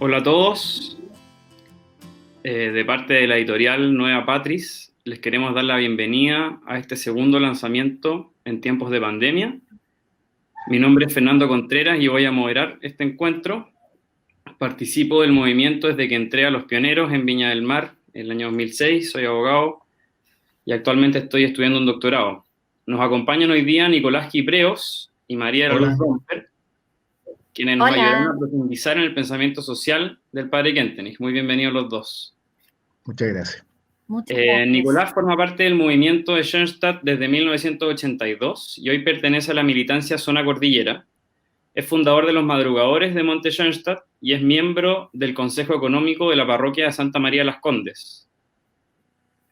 Hola a todos, de parte de la editorial Nueva Patris, les queremos dar la bienvenida a este segundo lanzamiento en tiempos de pandemia. Mi nombre es Fernando Contreras y voy a moderar este encuentro. Participo del movimiento desde que entré a Los Pioneros en Viña del Mar en el año 2006, soy abogado y actualmente estoy estudiando un doctorado. Nos acompañan hoy día Nicolás Quipreos y María de la Luz Romper, quienes nos ayudarán a profundizar en el pensamiento social del padre Kentenich. Muy bienvenidos los dos. Muchas gracias. Nicolás forma parte del movimiento de Schoenstatt desde 1982 y hoy pertenece a la militancia Zona Cordillera. Es fundador de los Madrugadores de Monte Schoenstatt y es miembro del Consejo Económico de la Parroquia de Santa María Las Condes.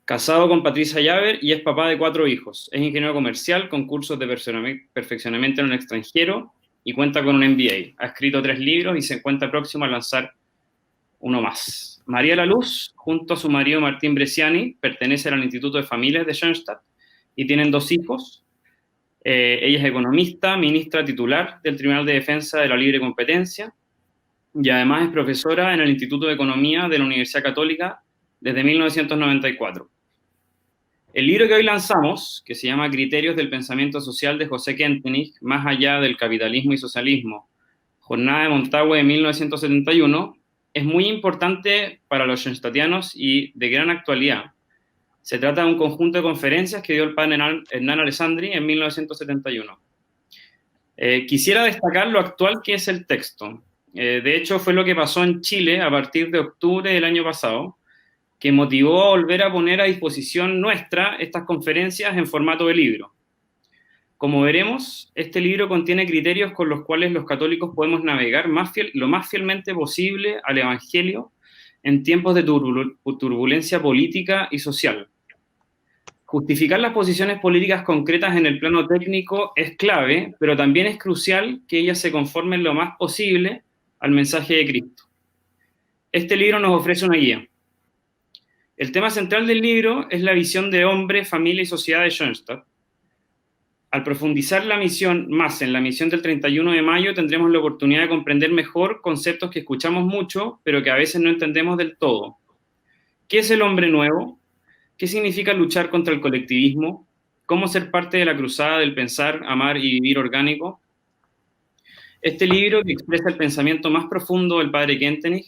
Casado con Patricia Llaver y es papá de 4 hijos. Es ingeniero comercial con cursos de perfeccionamiento en el extranjero y cuenta con un MBA. Ha escrito 3 libros y se encuentra próximo a lanzar uno más. María La Luz, junto a su marido Martín Bresciani, pertenece al Instituto de Familias de Schoenstatt y tienen 2 hijos. Ella es economista, ministra titular del Tribunal de Defensa de la Libre Competencia y además es profesora en el Instituto de Economía de la Universidad Católica desde 1994. El libro que hoy lanzamos, que se llama Criterios del Pensamiento Social de José Kentenich, más allá del capitalismo y socialismo, Jornada de Montague de 1971, es muy importante para los schoenstattianos y de gran actualidad. Se trata de un conjunto de conferencias que dio el padre Hernán Alessandri en 1971. Quisiera destacar lo actual que es el texto. De hecho, fue lo que pasó en Chile a partir de octubre del año pasado, que motivó a volver a poner a disposición nuestra estas conferencias en formato de libro. Como veremos, este libro contiene criterios con los cuales los católicos podemos navegar lo más fielmente posible al Evangelio en tiempos de turbulencia política y social. Justificar las posiciones políticas concretas en el plano técnico es clave, pero también es crucial que ellas se conformen lo más posible al mensaje de Cristo. Este libro nos ofrece una guía. El tema central del libro es la visión de hombre, familia y sociedad de Schoenstatt. Al profundizar más en la misión del 31 de mayo, tendremos la oportunidad de comprender mejor conceptos que escuchamos mucho, pero que a veces no entendemos del todo. ¿Qué es el hombre nuevo? ¿Qué significa luchar contra el colectivismo? ¿Cómo ser parte de la cruzada del pensar, amar y vivir orgánico? Este libro, que expresa el pensamiento más profundo del padre Kentenich,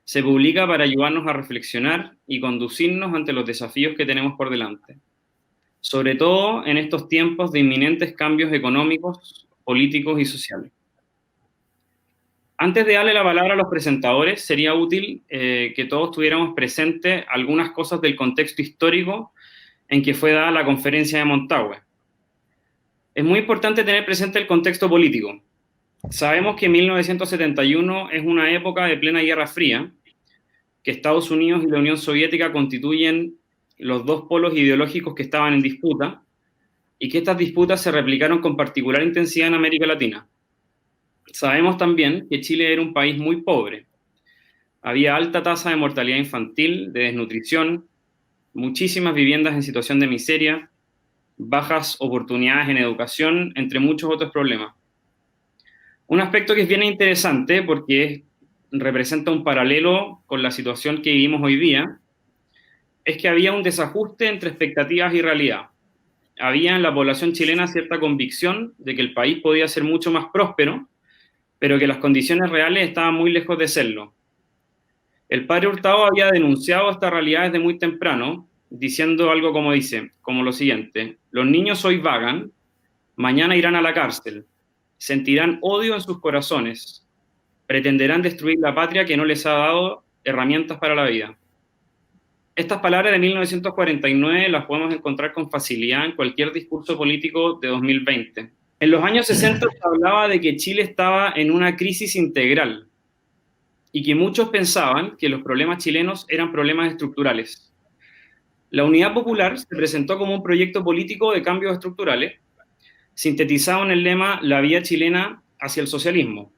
se publica para ayudarnos a reflexionar y conducirnos ante los desafíos que tenemos por delante, sobre todo en estos tiempos de inminentes cambios económicos, políticos y sociales. Antes de darle la palabra a los presentadores, sería útil que todos tuviéramos presente algunas cosas del contexto histórico en que fue dada la conferencia de Montague. Es muy importante tener presente el contexto político. Sabemos que 1971 es una época de plena Guerra Fría, que Estados Unidos y la Unión Soviética constituyen los 2 polos ideológicos que estaban en disputa, y que estas disputas se replicaron con particular intensidad en América Latina. Sabemos también que Chile era un país muy pobre. Había alta tasa de mortalidad infantil, de desnutrición, muchísimas viviendas en situación de miseria, bajas oportunidades en educación, entre muchos otros problemas. Un aspecto que es bien interesante porque representa un paralelo con la situación que vivimos hoy día, es que había un desajuste entre expectativas y realidad. Había en la población chilena cierta convicción de que el país podía ser mucho más próspero, pero que las condiciones reales estaban muy lejos de serlo. El padre Hurtado había denunciado esta realidad desde muy temprano, diciendo algo como lo siguiente: los niños hoy vagan, mañana irán a la cárcel, sentirán odio en sus corazones, pretenderán destruir la patria que no les ha dado herramientas para la vida. Estas palabras de 1949 las podemos encontrar con facilidad en cualquier discurso político de 2020. En los años 60 se hablaba de que Chile estaba en una crisis integral y que muchos pensaban que los problemas chilenos eran problemas estructurales. La Unidad Popular se presentó como un proyecto político de cambios estructurales, sintetizado en el lema "La vía chilena hacia el socialismo".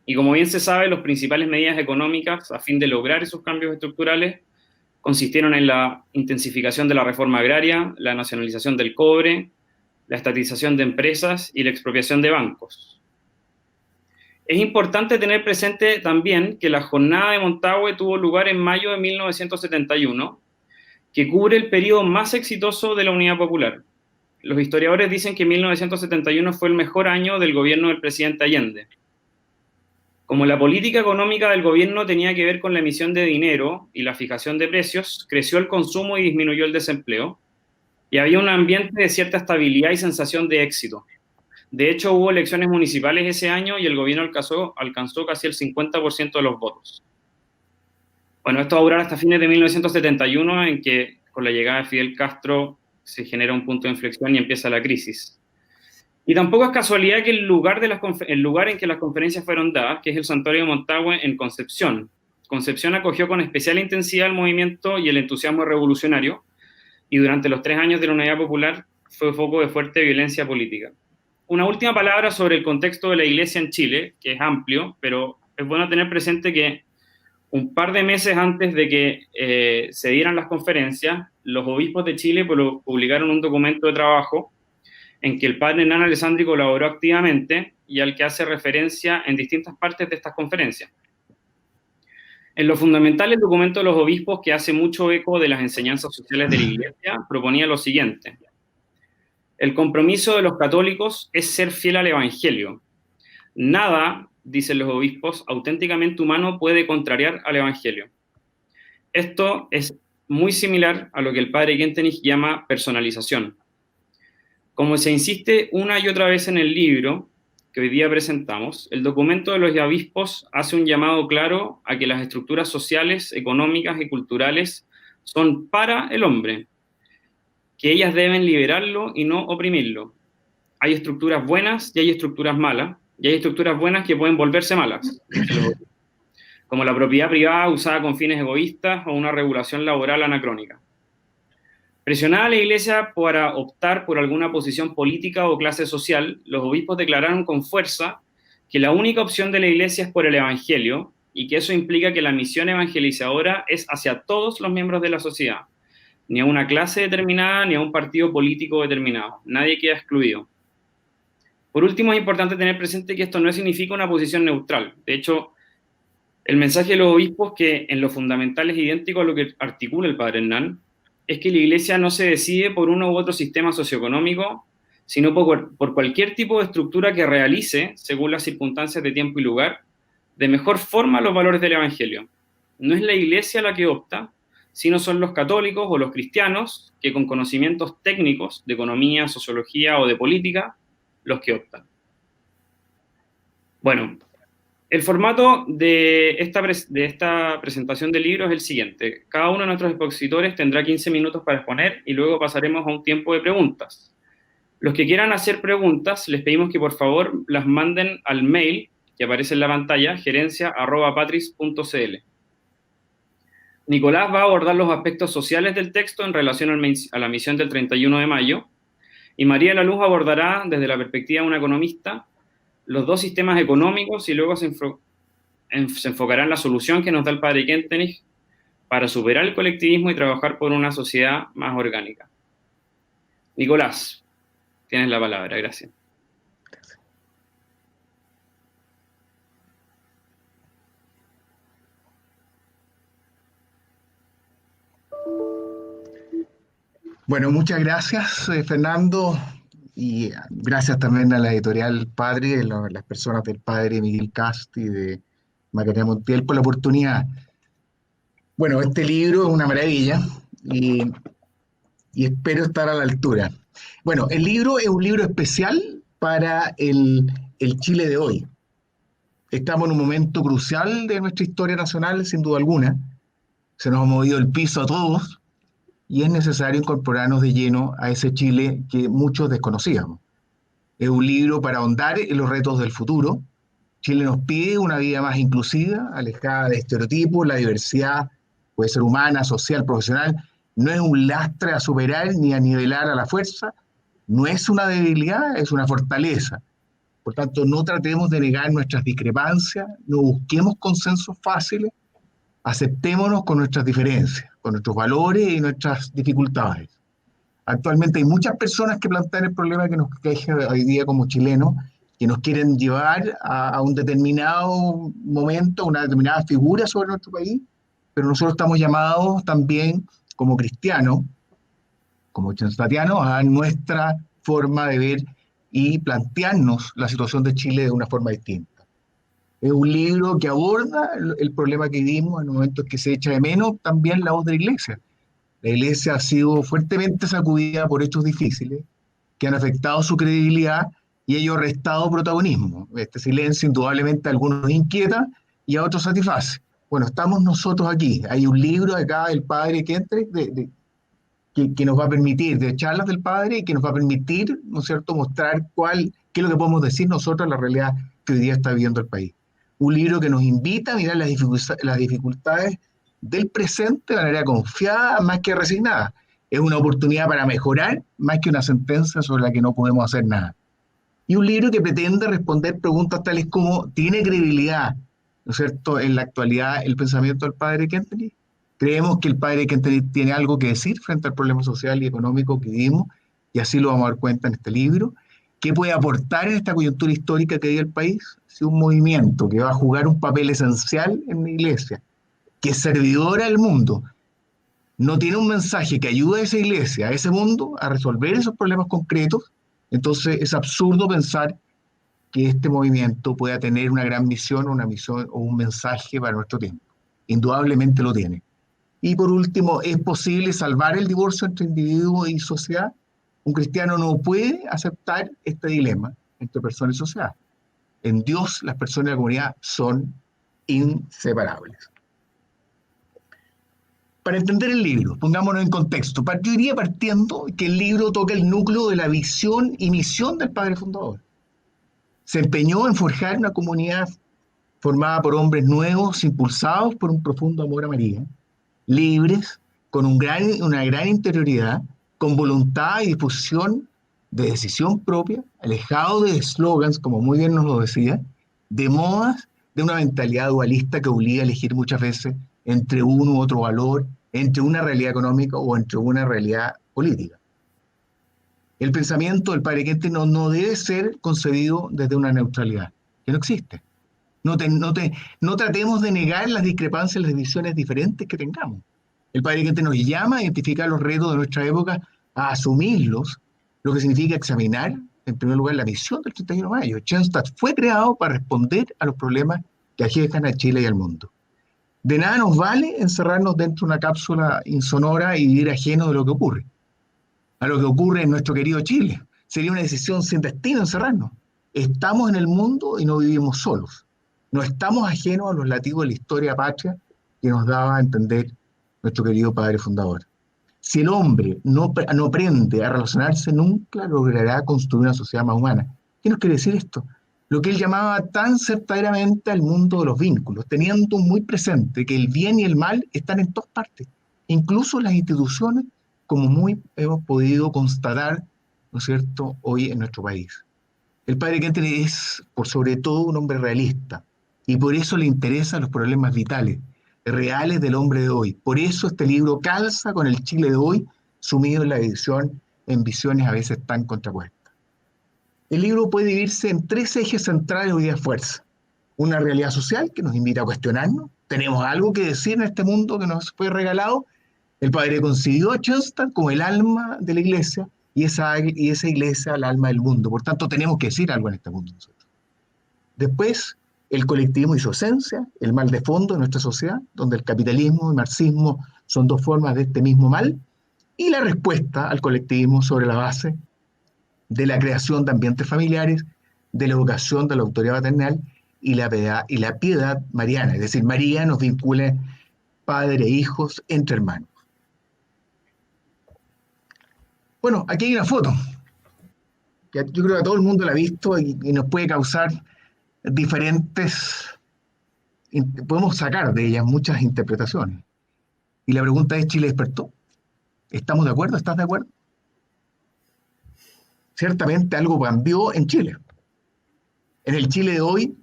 Y como bien se sabe, las principales medidas económicas a fin de lograr esos cambios estructurales consistieron en la intensificación de la reforma agraria, la nacionalización del cobre, la estatización de empresas y la expropiación de bancos. Es importante tener presente también que la jornada de Montague tuvo lugar en mayo de 1971, que cubre el periodo más exitoso de la Unidad Popular. Los historiadores dicen que 1971 fue el mejor año del gobierno del presidente Allende. Como la política económica del gobierno tenía que ver con la emisión de dinero y la fijación de precios, creció el consumo y disminuyó el desempleo, y había un ambiente de cierta estabilidad y sensación de éxito. De hecho, hubo elecciones municipales ese año y el gobierno alcanzó casi el 50% de los votos. Bueno, esto va a durar hasta fines de 1971, en que con la llegada de Fidel Castro se genera un punto de inflexión y empieza la crisis. Y tampoco es casualidad que el lugar en que las conferencias fueron dadas, que es el Santuario de Montague en Concepción. Concepción acogió con especial intensidad el movimiento y el entusiasmo revolucionario, y durante los 3 años de la Unidad Popular fue foco de fuerte violencia política. Una última palabra sobre el contexto de la Iglesia en Chile, que es amplio, pero es bueno tener presente que un par de meses antes de que se dieran las conferencias, los obispos de Chile publicaron un documento de trabajo en que el padre Hernán Alessandri colaboró activamente y al que hace referencia en distintas partes de estas conferencias. En lo fundamental, el documento de los obispos, que hace mucho eco de las enseñanzas sociales de la Iglesia, proponía lo siguiente: el compromiso de los católicos es ser fiel al Evangelio. Nada, dicen los obispos, auténticamente humano puede contrariar al Evangelio. Esto es muy similar a lo que el padre Kentenich llama personalización. Como se insiste una y otra vez en el libro que hoy día presentamos, el documento de los obispos hace un llamado claro a que las estructuras sociales, económicas y culturales son para el hombre, que ellas deben liberarlo y no oprimirlo. Hay estructuras buenas y hay estructuras malas, y hay estructuras buenas que pueden volverse malas, como la propiedad privada usada con fines egoístas o una regulación laboral anacrónica. Presionada la Iglesia para optar por alguna posición política o clase social, los obispos declararon con fuerza que la única opción de la Iglesia es por el Evangelio, y que eso implica que la misión evangelizadora es hacia todos los miembros de la sociedad, ni a una clase determinada ni a un partido político determinado. Nadie queda excluido. Por último, es importante tener presente que esto no significa una posición neutral. De hecho, el mensaje de los obispos, que en lo fundamental es idéntico a lo que articula el padre Hernán, es que la Iglesia no se decide por uno u otro sistema socioeconómico, sino por cualquier tipo de estructura que realice, según las circunstancias de tiempo y lugar, de mejor forma los valores del Evangelio. No es la Iglesia la que opta, sino son los católicos o los cristianos que, con conocimientos técnicos de economía, sociología o de política, los que optan. Bueno, el formato de esta presentación del libro es el siguiente. Cada uno de nuestros expositores tendrá 15 minutos para exponer y luego pasaremos a un tiempo de preguntas. Los que quieran hacer preguntas, les pedimos que por favor las manden al mail que aparece en la pantalla, gerencia@patris.cl. Nicolás va a abordar los aspectos sociales del texto en relación a la misión del 31 de mayo, y María de la Luz abordará, desde la perspectiva de una economista, los dos sistemas económicos, y luego se enfocará en la solución que nos da el padre Kentenich para superar el colectivismo y trabajar por una sociedad más orgánica. Nicolás, tienes la palabra, gracias. Bueno, muchas gracias, Fernando, y gracias también a la editorial Padre, las personas del padre Miguel Cast y de Macarena Montiel por la oportunidad. Bueno, este libro es una maravilla y, y espero estar a la altura. Bueno, el libro es un libro especial para el Chile de hoy. Estamos en un momento crucial de nuestra historia nacional, sin duda alguna. Se nos ha movido el piso a todos y es necesario incorporarnos de lleno a ese Chile que muchos desconocíamos. Es un libro para ahondar en los retos del futuro. Chile nos pide una vida más inclusiva, alejada de estereotipos. La diversidad puede ser humana, social, profesional. No es un lastre a superar ni a nivelar a la fuerza. No es una debilidad, es una fortaleza. Por tanto, no tratemos de negar nuestras discrepancias, no busquemos consensos fáciles, aceptémonos con nuestras diferencias, con nuestros valores y nuestras dificultades. Actualmente hay muchas personas que plantean el problema que nos queja hoy día como chilenos, que nos quieren llevar a un determinado momento, a una determinada figura sobre nuestro país, pero nosotros estamos llamados también como cristianos, como chonstatianos, a nuestra forma de ver y plantearnos la situación de Chile de una forma distinta. Es un libro que aborda el problema que vivimos en momentos que se echa de menos también la voz de la Iglesia. La Iglesia ha sido fuertemente sacudida por hechos difíciles que han afectado su credibilidad y ello ha restado protagonismo. Este silencio indudablemente a algunos inquieta y a otros satisface. Bueno, estamos nosotros aquí. Hay un libro acá del padre Kentrich que nos va a permitir, de charlas del padre, y que nos va a permitir, ¿no es cierto?, mostrar qué es lo que podemos decir nosotros a la realidad que hoy día está viviendo el país. Un libro que nos invita a mirar las dificultades del presente de manera confiada más que resignada. Es una oportunidad para mejorar más que una sentencia sobre la que no podemos hacer nada. Y un libro que pretende responder preguntas tales como: ¿tiene credibilidad, ¿no es cierto?, en la actualidad el pensamiento del padre Kentrich? Creemos que el padre Kentrich tiene algo que decir frente al problema social y económico que vivimos, y así lo vamos a dar cuenta en este libro. ¿Qué puede aportar en esta coyuntura histórica que vive el país? Si un movimiento que va a jugar un papel esencial en la iglesia, que es servidora del mundo, no tiene un mensaje que ayude a esa iglesia, a ese mundo, a resolver esos problemas concretos, entonces es absurdo pensar que este movimiento pueda tener una gran misión, una misión o un mensaje para nuestro tiempo. Indudablemente lo tiene. Y por último, ¿es posible salvar el divorcio entre individuo y sociedad? Un cristiano no puede aceptar este dilema entre persona y sociedad. En Dios, las personas de la comunidad son inseparables. Para entender el libro, pongámonos en contexto. Yo iría partiendo que el libro toca el núcleo de la visión y misión del padre fundador. Se empeñó en forjar una comunidad formada por hombres nuevos, impulsados por un profundo amor a María, libres, con una gran interioridad, con voluntad y disposición de decisión propia, alejado de eslogans, como muy bien nos lo decía, de modas, de una mentalidad dualista que obliga a elegir muchas veces entre uno u otro valor, entre una realidad económica o entre una realidad política. El pensamiento del padre Kentrich no debe ser concebido desde una neutralidad, que no existe. No tratemos de negar las discrepancias, las visiones diferentes que tengamos. El padre Kentrich nos llama a identificar los retos de nuestra época, a asumirlos, lo que significa examinar, en primer lugar, la misión del 31 de mayo. Schoenstatt fue creado para responder a los problemas que aquejan a Chile y al mundo. De nada nos vale encerrarnos dentro de una cápsula insonora y vivir ajeno de lo que ocurre. A lo que ocurre en nuestro querido Chile. Sería una decisión sin destino encerrarnos. Estamos en el mundo y no vivimos solos. No estamos ajenos a los latidos de la historia patria que nos daba a entender nuestro querido padre fundador. Si el hombre no aprende a relacionarse, nunca logrará construir una sociedad más humana. ¿Qué nos quiere decir esto? Lo que él llamaba tan certeramente al mundo de los vínculos, teniendo muy presente que el bien y el mal están en todas partes, incluso las instituciones, como muy hemos podido constatar, ¿no es cierto?, hoy en nuestro país. El padre Kentrich es, por sobre todo, un hombre realista, y por eso le interesan los problemas vitales, reales del hombre de hoy. Por eso este libro calza con el Chile de hoy, sumido en la visión, en visiones a veces tan contrapuestas. El libro puede dividirse en tres ejes centrales hoy día fuerza. Una realidad social que nos invita a cuestionarnos. ¿Tenemos algo que decir en este mundo que nos fue regalado? El padre concibió a Schoenstatt como el alma de la iglesia y esa iglesia el alma del mundo. Por tanto, tenemos que decir algo en este mundo nosotros. Después, el colectivismo y su esencia, el mal de fondo de nuestra sociedad, donde el capitalismo y el marxismo son dos formas de este mismo mal, y la respuesta al colectivismo sobre la base de la creación de ambientes familiares, de la educación de la autoridad paternal y la piedad mariana. Es decir, María nos vincula padre e hijos entre hermanos. Bueno, aquí hay una foto, que yo creo que todo el mundo la ha visto y nos puede causar podemos sacar de ellas muchas interpretaciones. Y la pregunta es, ¿Chile despertó? ¿Estamos de acuerdo? ¿Estás de acuerdo? Ciertamente algo cambió en Chile. En el Chile de hoy,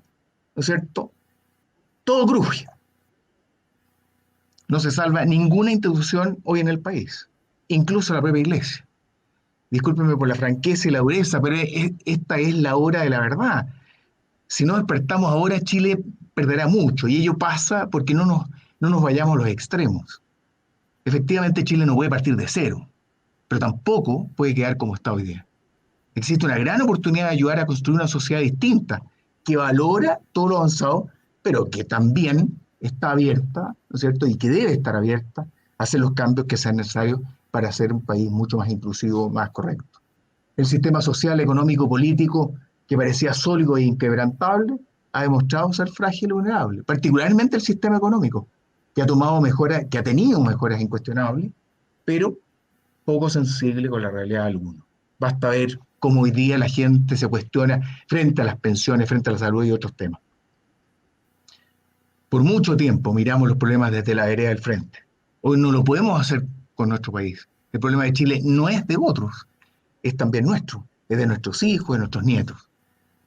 ¿no es cierto?, todo cruje. No se salva ninguna institución hoy en el país, incluso la propia iglesia. Discúlpeme por la franqueza y la dureza, pero esta es la hora de la verdad. Si no despertamos ahora, Chile perderá mucho, y ello pasa porque no nos vayamos a los extremos. Efectivamente, Chile no puede partir de cero, pero tampoco puede quedar como está hoy día. Existe una gran oportunidad de ayudar a construir una sociedad distinta, que valora todo lo avanzado, pero que también está abierta, ¿no es cierto? Y que debe estar abierta a hacer los cambios que sean necesarios para hacer un país mucho más inclusivo, más correcto. El sistema social, económico, político, que parecía sólido e inquebrantable, ha demostrado ser frágil y vulnerable, particularmente el sistema económico, que ha tomado mejoras, que ha tenido mejoras incuestionables, pero poco sensible con la realidad de algunos. Basta ver cómo hoy día la gente se cuestiona frente a las pensiones, frente a la salud y otros temas. Por mucho tiempo miramos los problemas desde la vereda del frente. Hoy no lo podemos hacer con nuestro país. El problema de Chile no es de otros, es también nuestro, es de nuestros hijos, de nuestros nietos.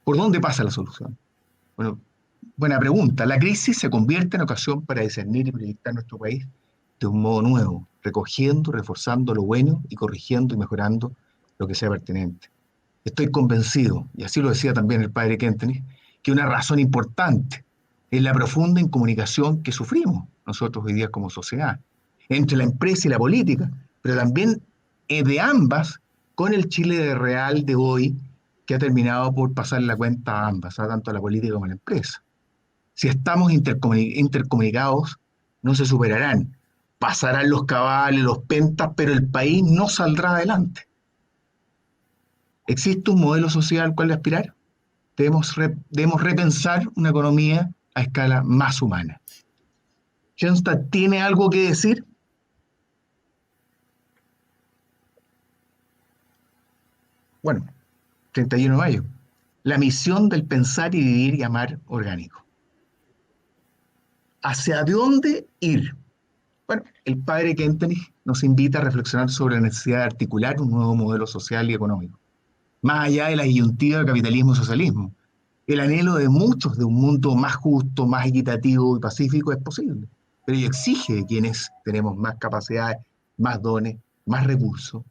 ¿Por dónde pasa la solución? Bueno, buena pregunta. La crisis se convierte en ocasión para discernir y proyectar nuestro país de un modo nuevo, recogiendo, reforzando lo bueno y corrigiendo y mejorando lo que sea pertinente. Estoy convencido, y así lo decía también el padre Kentenich, que una razón importante es la profunda incomunicación que sufrimos nosotros hoy día como sociedad, entre la empresa y la política, pero también de ambas con el Chile real de hoy, que ha terminado por pasar la cuenta a ambas, tanto a la política como a la empresa. Si estamos intercomunicados, no se superarán. Pasarán los cabales, los pentas, pero el país no saldrá adelante. ¿Existe un modelo social al cual aspirar? Debemos repensar una economía a escala más humana. ¿Schoenstatt tiene algo que decir? Bueno, 31 de mayo. La misión del pensar y vivir y amar orgánico. ¿Hacia dónde ir? Bueno, el padre Kentenich nos invita a reflexionar sobre la necesidad de articular un nuevo modelo social y económico, más allá de la disyuntiva de capitalismo y socialismo. El anhelo de muchos de un mundo más justo, más equitativo y pacífico es posible, pero ello exige de quienes tenemos más capacidades, más dones, más recursos,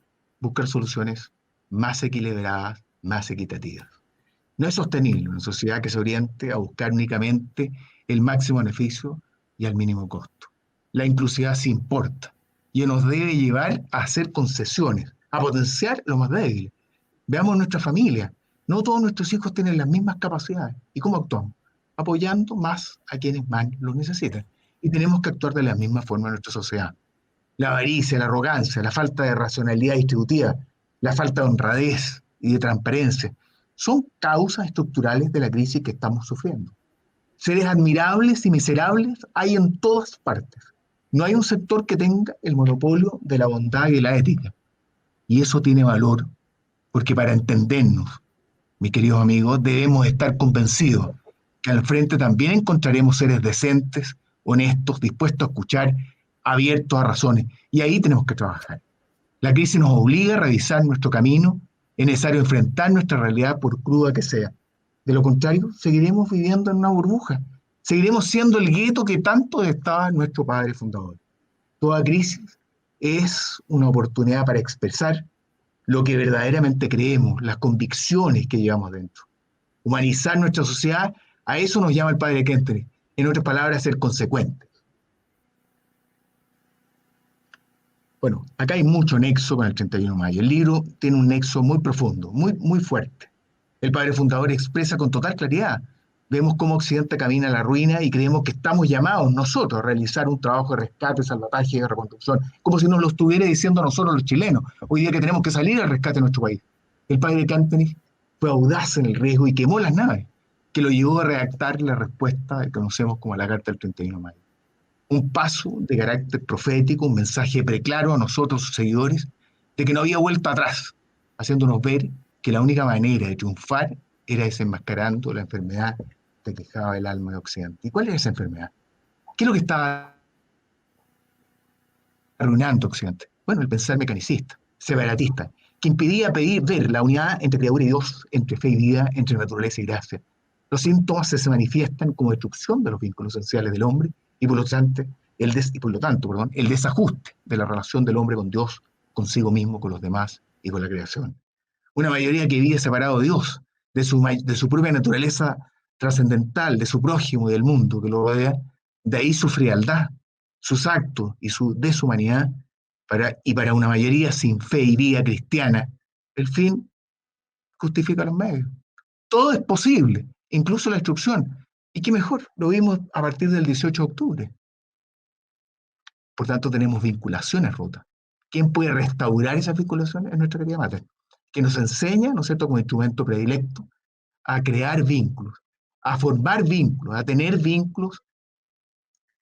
buscar soluciones más equilibradas, más equitativas. No es sostenible una sociedad que se oriente a buscar únicamente el máximo beneficio y al mínimo costo. La inclusividad sí importa y nos debe llevar a hacer concesiones, a potenciar lo más débil. Veamos nuestra familia. No todos nuestros hijos tienen las mismas capacidades. ¿Y cómo actuamos? Apoyando más a quienes más lo necesitan. Y tenemos que actuar de la misma forma en nuestra sociedad. La avaricia, la arrogancia, la falta de racionalidad distributiva, la falta de honradez y de transparencia son causas estructurales de la crisis que estamos sufriendo. Seres admirables y miserables hay en todas partes. No hay un sector que tenga el monopolio de la bondad y de la ética. Y eso tiene valor, porque para entendernos, mis queridos amigos, debemos estar convencidos que al frente también encontraremos seres decentes, honestos, dispuestos a escuchar, abiertos a razones. Y ahí tenemos que trabajar. La crisis nos obliga a revisar nuestro camino. Es necesario enfrentar nuestra realidad por cruda que sea. De lo contrario, seguiremos viviendo en una burbuja. Seguiremos siendo el gueto que tanto estaba nuestro padre fundador. Toda crisis es una oportunidad para expresar lo que verdaderamente creemos, las convicciones que llevamos dentro. Humanizar nuestra sociedad, a eso nos llama el padre Kentenich. En otras palabras, ser consecuentes. Bueno, acá hay mucho nexo con el 31 de mayo. El libro tiene un nexo muy profundo, muy fuerte. El padre fundador expresa con total claridad. Vemos cómo Occidente camina a la ruina y creemos que estamos llamados nosotros a realizar un trabajo de rescate, salvataje y de reconstrucción, como si nos lo estuviera diciendo a nosotros los chilenos, hoy día que tenemos que salir al rescate de nuestro país. El padre Kentenich fue audaz en el riesgo y quemó las naves, que lo llevó a redactar la respuesta que conocemos como la Carta del 31 de mayo. Un paso de carácter profético, un mensaje preclaro a nosotros, sus seguidores, de que no había vuelta atrás, haciéndonos ver que la única manera de triunfar era desenmascarando la enfermedad que quejaba el alma de Occidente. ¿Y cuál era esa enfermedad? ¿Qué es lo que estaba arruinando Occidente? Bueno, el pensar mecanicista, separatista, que impedía ver la unidad entre criatura y Dios, entre fe y vida, entre naturaleza y gracia. Los síntomas se manifiestan como destrucción de los vínculos esenciales del hombre y por lo tanto, el desajuste de la relación del hombre con Dios, consigo mismo, con los demás y con la creación. Una mayoría que vive separado de Dios, de su propia naturaleza trascendental, de su prójimo y del mundo que lo rodea. De ahí su frialdad, sus actos y su deshumanidad, y para una mayoría sin fe y vida cristiana, el fin justifica los medios. Todo es posible, incluso la destrucción. Y qué mejor, lo vimos a partir del 18 de octubre. Por tanto, tenemos vinculaciones rotas. ¿Quién puede restaurar esas vinculaciones? Es nuestra querida madre, que nos enseña, ¿no es cierto?, como instrumento predilecto, a crear vínculos, a formar vínculos, a tener vínculos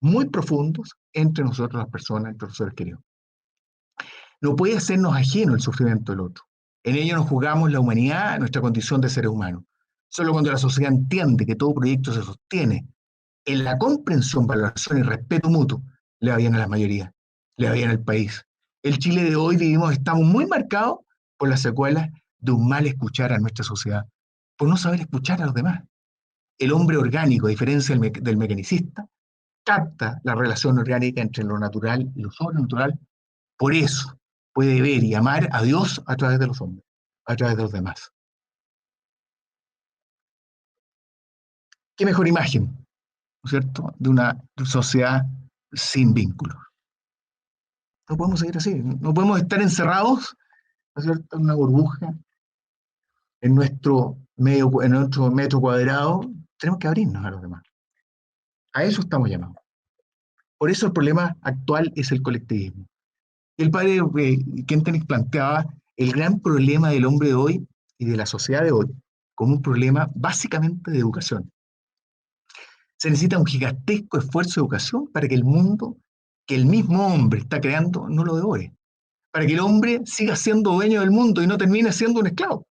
muy profundos entre nosotros las personas, entre los seres queridos. No puede hacernos ajeno el sufrimiento del otro. En ello nos jugamos la humanidad, nuestra condición de seres humanos. Solo cuando la sociedad entiende que todo proyecto se sostiene en la comprensión, valoración y respeto mutuo, le va bien a la mayoría, le va bien al país. El Chile de hoy estamos muy marcados por las secuelas de un mal escuchar a nuestra sociedad, por no saber escuchar a los demás. El hombre orgánico, a diferencia del mecanicista, capta la relación orgánica entre lo natural y lo sobrenatural. Por eso puede ver y amar a Dios a través de los hombres, a través de los demás. ¿Qué mejor imagen, ¿no es cierto?, de una sociedad sin vínculos? No podemos seguir así, no podemos estar encerrados, ¿no es cierto?, en una burbuja, en nuestro metro cuadrado. Tenemos que abrirnos a los demás. A eso estamos llamados. Por eso el problema actual es el colectivismo. Y el padre Kentenich planteaba el gran problema del hombre de hoy y de la sociedad de hoy como un problema básicamente de educación. Se necesita un gigantesco esfuerzo de educación para que el mundo que el mismo hombre está creando no lo devore, para que el hombre siga siendo dueño del mundo y no termine siendo un esclavo.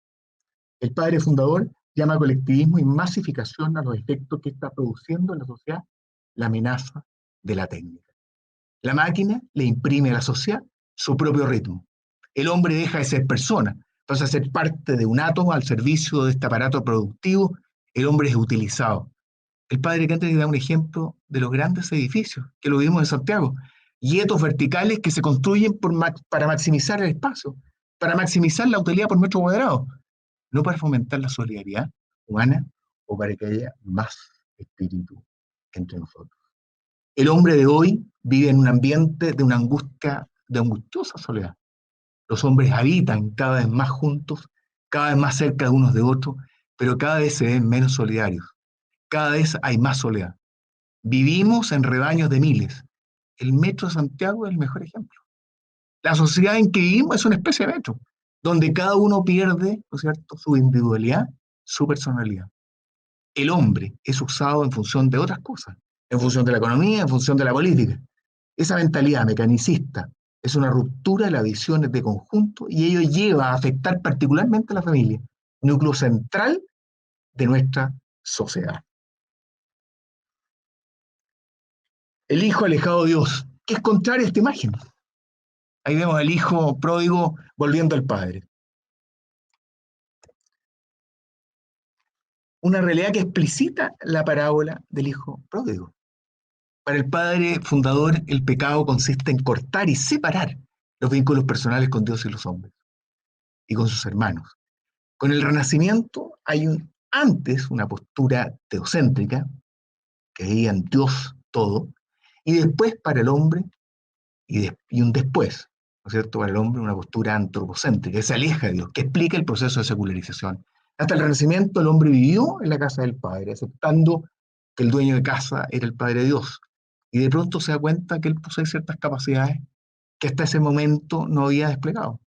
El padre fundador llama colectivismo y masificación a los efectos que está produciendo en la sociedad la amenaza de la técnica. La máquina le imprime a la sociedad su propio ritmo. El hombre deja de ser persona, pasa a ser parte de un átomo al servicio de este aparato productivo. El hombre es utilizado. El padre Canter da un ejemplo de los grandes edificios, que lo vimos en Santiago, hietos verticales que se construyen para maximizar el espacio, para maximizar la utilidad por metro cuadrado, no para fomentar la solidaridad humana o para que haya más espíritu entre nosotros. El hombre de hoy vive en un ambiente de una angustia, de angustiosa soledad. Los hombres habitan cada vez más juntos, cada vez más cerca de unos de otros, pero cada vez se ven menos solidarios. Cada vez hay más soledad. Vivimos en rebaños de miles. El metro de Santiago es el mejor ejemplo. La sociedad en que vivimos es una especie de metro, donde cada uno pierde, ¿no es cierto?, su individualidad, su personalidad. El hombre es usado en función de otras cosas, en función de la economía, en función de la política. Esa mentalidad mecanicista es una ruptura de las visiones de conjunto y ello lleva a afectar particularmente a la familia, núcleo central de nuestra sociedad. El hijo alejado de Dios, que es contraria a esta imagen. Ahí vemos al hijo pródigo volviendo al padre. Una realidad que explicita la parábola del hijo pródigo. Para el padre fundador, el pecado consiste en cortar y separar los vínculos personales con Dios y los hombres, y con sus hermanos. Con el Renacimiento hay antes una postura teocéntrica, que veía en Dios todo, y después para el hombre, y un después, ¿no es cierto?, para el hombre una postura antropocéntrica, que se aleja de Dios, que explica el proceso de secularización. Hasta el Renacimiento el hombre vivió en la casa del Padre, aceptando que el dueño de casa era el Padre de Dios. Y de pronto se da cuenta que él posee ciertas capacidades que hasta ese momento no había desplegado.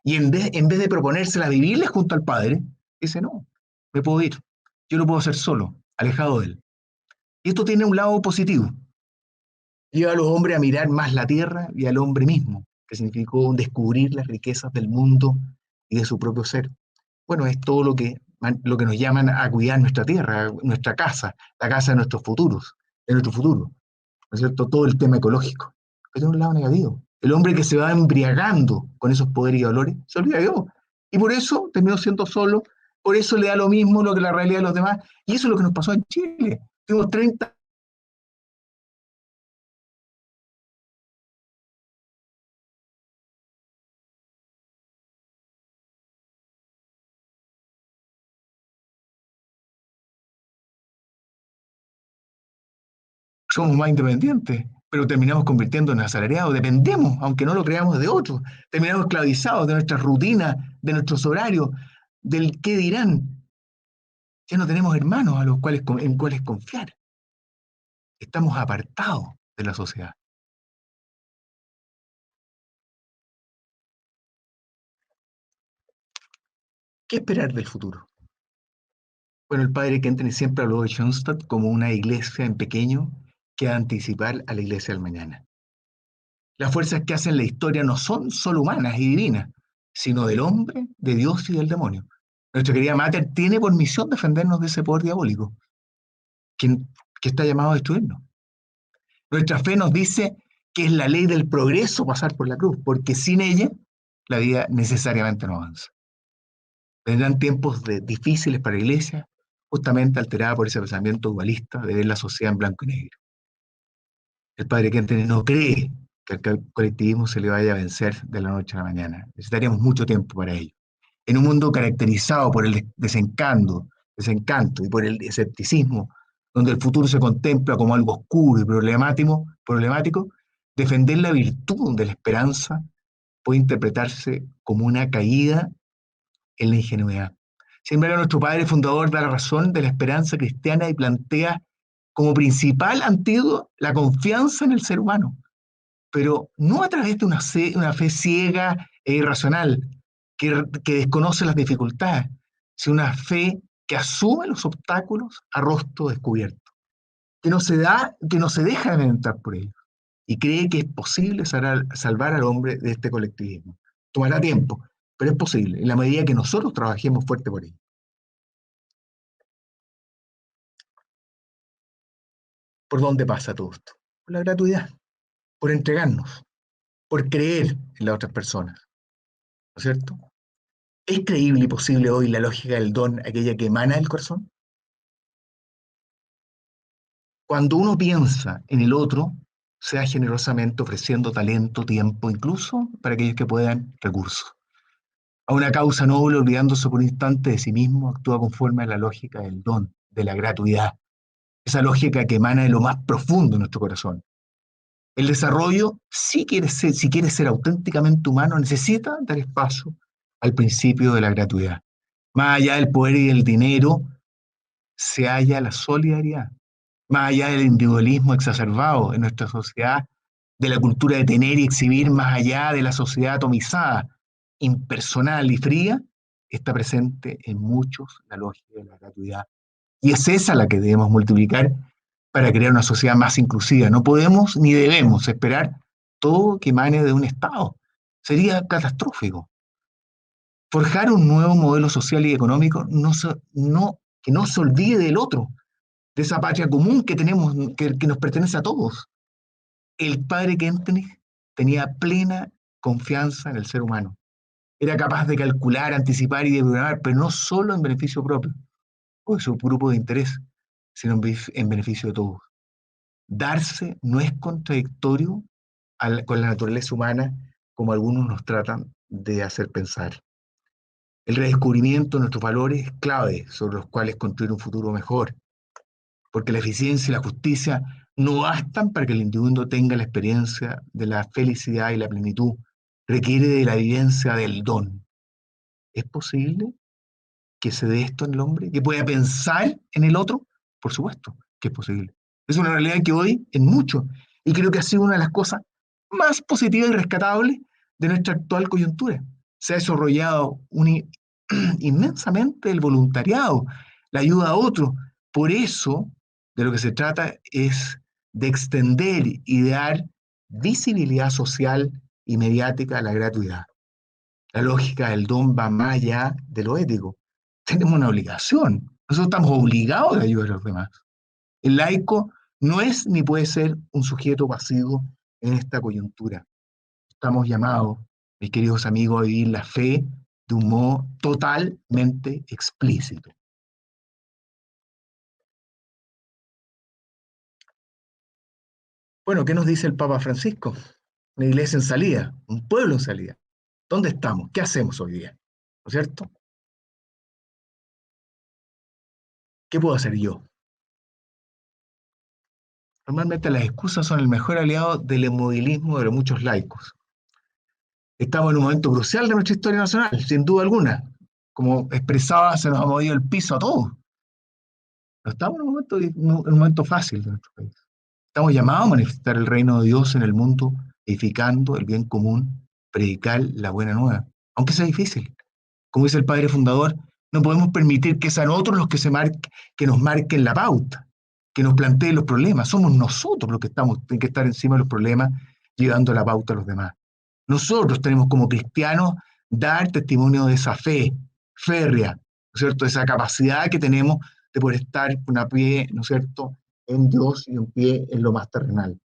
Y en vez de proponérsela vivirle junto al Padre, dice, no, me puedo ir. Yo lo puedo hacer solo, alejado de él. Y esto tiene un lado positivo. Lleva a los hombres a mirar más la tierra y al hombre mismo, que significó descubrir las riquezas del mundo y de su propio ser. Bueno, es todo lo que nos llaman a cuidar nuestra tierra, nuestra casa, la casa de nuestros futuros, de nuestro futuro. ¿No es cierto? Todo el tema ecológico. Pero tiene un lado negativo. El hombre que se va embriagando con esos poderes y valores se olvida de Dios. Y por eso terminó siendo solo, por eso le da lo mismo lo que la realidad de los demás. Y eso es lo que nos pasó en Chile. Tuvimos 30 somos más independientes, pero terminamos convirtiéndonos en asalariados, dependemos, aunque no lo creamos, de otros, terminamos esclavizados de nuestras rutinas, de nuestros horarios, del qué dirán. Ya no tenemos hermanos a los cuales, en cuales confiar. Estamos apartados de la sociedad. ¿Qué esperar del futuro? Bueno, el padre Kenton siempre habló de Schoenstatt como una iglesia en pequeño que va a anticipar a la iglesia del mañana. Las fuerzas que hacen la historia no son solo humanas y divinas, sino del hombre, de Dios y del demonio. Nuestra querida Mater tiene por misión defendernos de ese poder diabólico, que, que está llamado a destruirnos. Nuestra fe nos dice que es la ley del progreso pasar por la cruz, porque sin ella la vida necesariamente no avanza. Vendrán tiempos difíciles para la iglesia, justamente alterada por ese pensamiento dualista de ver la sociedad en blanco y negro. El padre Kenton no cree que al colectivismo se le vaya a vencer de la noche a la mañana. Necesitaríamos mucho tiempo para ello. En un mundo caracterizado por el desencanto y por el escepticismo, donde el futuro se contempla como algo oscuro y problemático, defender la virtud de la esperanza puede interpretarse como una caída en la ingenuidad. Sin embargo, nuestro padre fundador da la razón de la esperanza cristiana y plantea como principal antídoto la confianza en el ser humano, pero no a través de una fe ciega e irracional que desconoce las dificultades, sino una fe que asume los obstáculos a rostro descubierto, que no se deja alimentar por ellos y cree que es posible salvar al hombre de este colectivismo. Tomará tiempo, pero es posible, en la medida que nosotros trabajemos fuerte por ello. ¿Por dónde pasa todo esto? Por la gratuidad, por entregarnos, por creer en las otras personas, ¿no es cierto? ¿Es creíble y posible hoy la lógica del don, aquella que emana del corazón? Cuando uno piensa en el otro, sea generosamente ofreciendo talento, tiempo, incluso para aquellos que puedan, recursos. A una causa noble, olvidándose por un instante de sí mismo, actúa conforme a la lógica del don, de la gratuidad, esa lógica que emana de lo más profundo de nuestro corazón. El desarrollo, si quiere ser auténticamente humano, necesita dar espacio al principio de la gratuidad. Más allá del poder y del dinero, se halla la solidaridad. Más allá del individualismo exacerbado en nuestra sociedad, de la cultura de tener y exhibir, más allá de la sociedad atomizada, impersonal y fría, está presente en muchos la lógica de la gratuidad. Y es esa la que debemos multiplicar para crear una sociedad más inclusiva. No podemos ni debemos esperar todo que emane de un Estado. Sería catastrófico. Forjar un nuevo modelo social y económico que no se olvide del otro, de esa patria común que tenemos, que nos pertenece a todos. El padre Kentenich tenía plena confianza en el ser humano. Era capaz de calcular, anticipar y de programar, pero no solo en beneficio propio o de su grupo de interés, sino en beneficio de todos. Darse no es contradictorio con la naturaleza humana, como algunos nos tratan de hacer pensar. El redescubrimiento de nuestros valores es clave sobre los cuales construir un futuro mejor, porque la eficiencia y la justicia no bastan para que el individuo tenga la experiencia de la felicidad y la plenitud, requiere de la vivencia del don. ¿Es posible que se dé esto en el hombre? ¿Que pueda pensar en el otro? Por supuesto que es posible. Es una realidad que hoy en mucho, y creo que ha sido una de las cosas más positivas y rescatables de nuestra actual coyuntura. Se ha desarrollado inmensamente el voluntariado, la ayuda a otros. Por eso, de lo que se trata es de extender y de dar visibilidad social y mediática a la gratuidad. La lógica del don va más allá de lo ético. Tenemos una obligación. Nosotros estamos obligados a ayudar a los demás. El laico no es ni puede ser un sujeto pasivo en esta coyuntura. Estamos llamados, mis queridos amigos, a vivir la fe de un modo totalmente explícito. Bueno, ¿qué nos dice el Papa Francisco? Una iglesia en salida, un pueblo en salida. ¿Dónde estamos? ¿Qué hacemos hoy día? ¿No es cierto? ¿Qué puedo hacer yo? Normalmente las excusas son el mejor aliado del inmovilismo de los muchos laicos. Estamos en un momento crucial de nuestra historia nacional, sin duda alguna. Como expresaba, se nos ha movido el piso a todos. No estamos en un momento fácil de nuestro país. Estamos llamados a manifestar el reino de Dios en el mundo, edificando el bien común, predicar la buena nueva, aunque sea difícil. Como dice el padre fundador, no podemos permitir que sean otros los que nos marquen la pauta, que nos planteen los problemas. Somos nosotros los que tenemos que estar encima de los problemas, llevando la pauta a los demás. Nosotros tenemos como cristianos dar testimonio de esa fe férrea, ¿no es cierto? Esa capacidad que tenemos de poder estar con una pie, ¿no es cierto?, en Dios y un pie en lo más terrenal.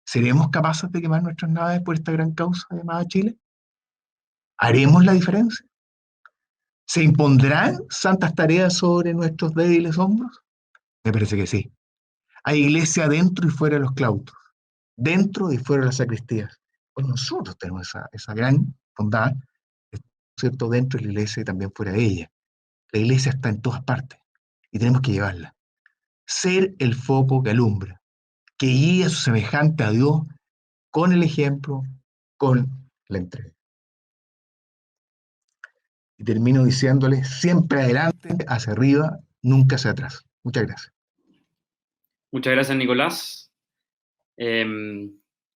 ¿Seremos capaces de quemar nuestras naves por esta gran causa llamada Chile? ¿Haremos la diferencia? ¿Se impondrán santas tareas sobre nuestros débiles hombros? Me parece que sí. Hay iglesia dentro y fuera de los claustros, dentro y fuera de las sacristías. Pues nosotros tenemos esa gran bondad, ¿cierto?, dentro de la iglesia y también fuera de ella. La iglesia está en todas partes y tenemos que llevarla. Ser el foco que alumbra, que guíe a su semejante a Dios con el ejemplo, con la entrega. Y termino diciéndole, siempre adelante, hacia arriba, nunca hacia atrás. Muchas gracias. Muchas gracias, Nicolás.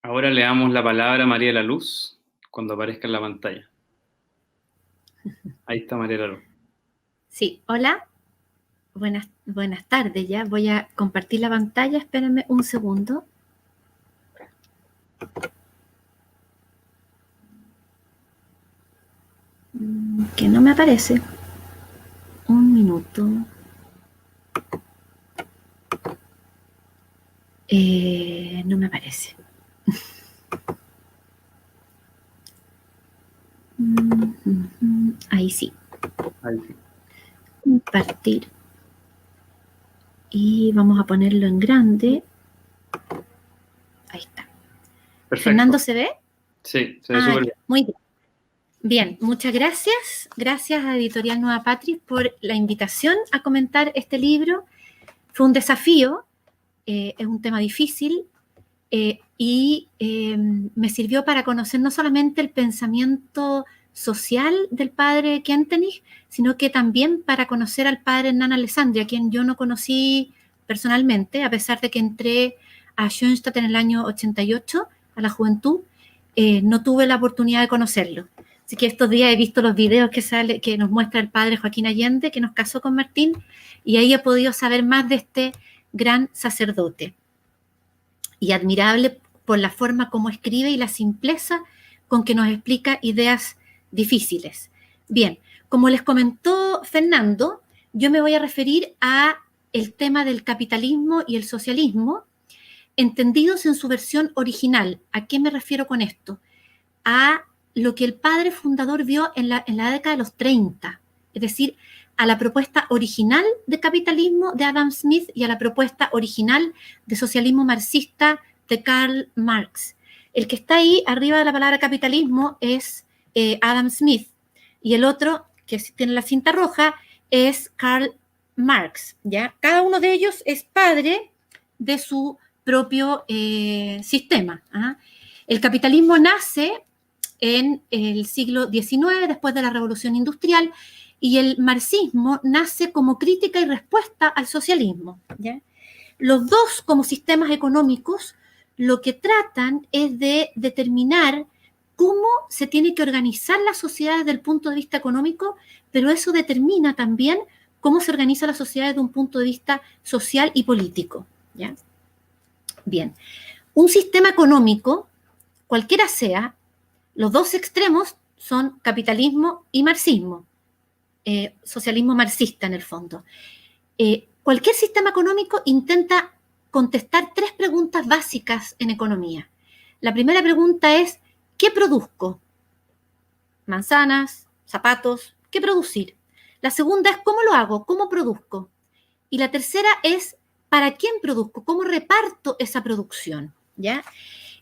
Ahora le damos la palabra a María de la Luz cuando aparezca en la pantalla. Ahí está María de la Luz. Sí, hola. Buenas tardes ya. Voy a compartir la pantalla. Espérenme un segundo. Que no me aparece. Un minuto. No me aparece. Ahí sí. Ahí sí. Compartir. Y vamos a ponerlo en grande. Ahí está. Perfecto. ¿Fernando se ve? Sí, se ve súper bien. Muy bien. Bien, muchas gracias. Gracias a Editorial Nueva Patria por la invitación a comentar este libro. Fue un desafío, es un tema difícil y me sirvió para conocer no solamente el pensamiento social del padre Kentenich, sino que también para conocer al padre Hernán Alessandri, a quien yo no conocí personalmente, a pesar de que entré a Schoenstatt en el año 88, a la juventud, no tuve la oportunidad de conocerlo. Así que estos días he visto los videos que nos muestra el padre Joaquín Allende, que nos casó con Martín, y ahí he podido saber más de este gran sacerdote. Y admirable por la forma como escribe y la simpleza con que nos explica ideas difíciles. Bien, como les comentó Fernando, yo me voy a referir a el tema del capitalismo y el socialismo, entendidos en su versión original. ¿A qué me refiero con esto? A lo que el padre fundador vio en la década de los 30, es decir, a la propuesta original de capitalismo de Adam Smith y a la propuesta original de socialismo marxista de Karl Marx. El que está ahí arriba de la palabra capitalismo es Adam Smith y el otro, que tiene la cinta roja, es Karl Marx, ¿ya? Cada uno de ellos es padre de su propio sistema. ¿Ah? El capitalismo nace en el siglo XIX, después de la Revolución Industrial, y el marxismo nace como crítica y respuesta al socialismo, ¿ya? Los dos, como sistemas económicos, lo que tratan es de determinar cómo se tiene que organizar la sociedad desde el punto de vista económico, pero eso determina también cómo se organiza la sociedad desde un punto de vista social y político, ¿ya? Bien, un sistema económico, cualquiera sea, los dos extremos son capitalismo y marxismo, socialismo marxista en el fondo. Cualquier sistema económico intenta contestar tres preguntas básicas en economía. La primera pregunta es, ¿qué produzco? Manzanas, zapatos, ¿qué producir? La segunda es, ¿cómo lo hago? ¿Cómo produzco? Y la tercera es, ¿para quién produzco? ¿Cómo reparto esa producción? ¿Ya?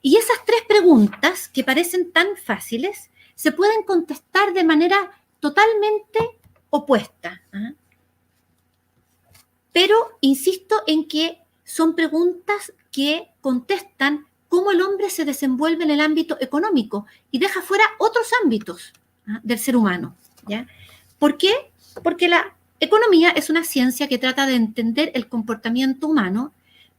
Y esas tres preguntas, que parecen tan fáciles, se pueden contestar de manera totalmente opuesta. Pero insisto en que son preguntas que contestan cómo el hombre se desenvuelve en el ámbito económico y deja fuera otros ámbitos del ser humano, ¿ya? ¿Por qué? Porque la economía es una ciencia que trata de entender el comportamiento humano,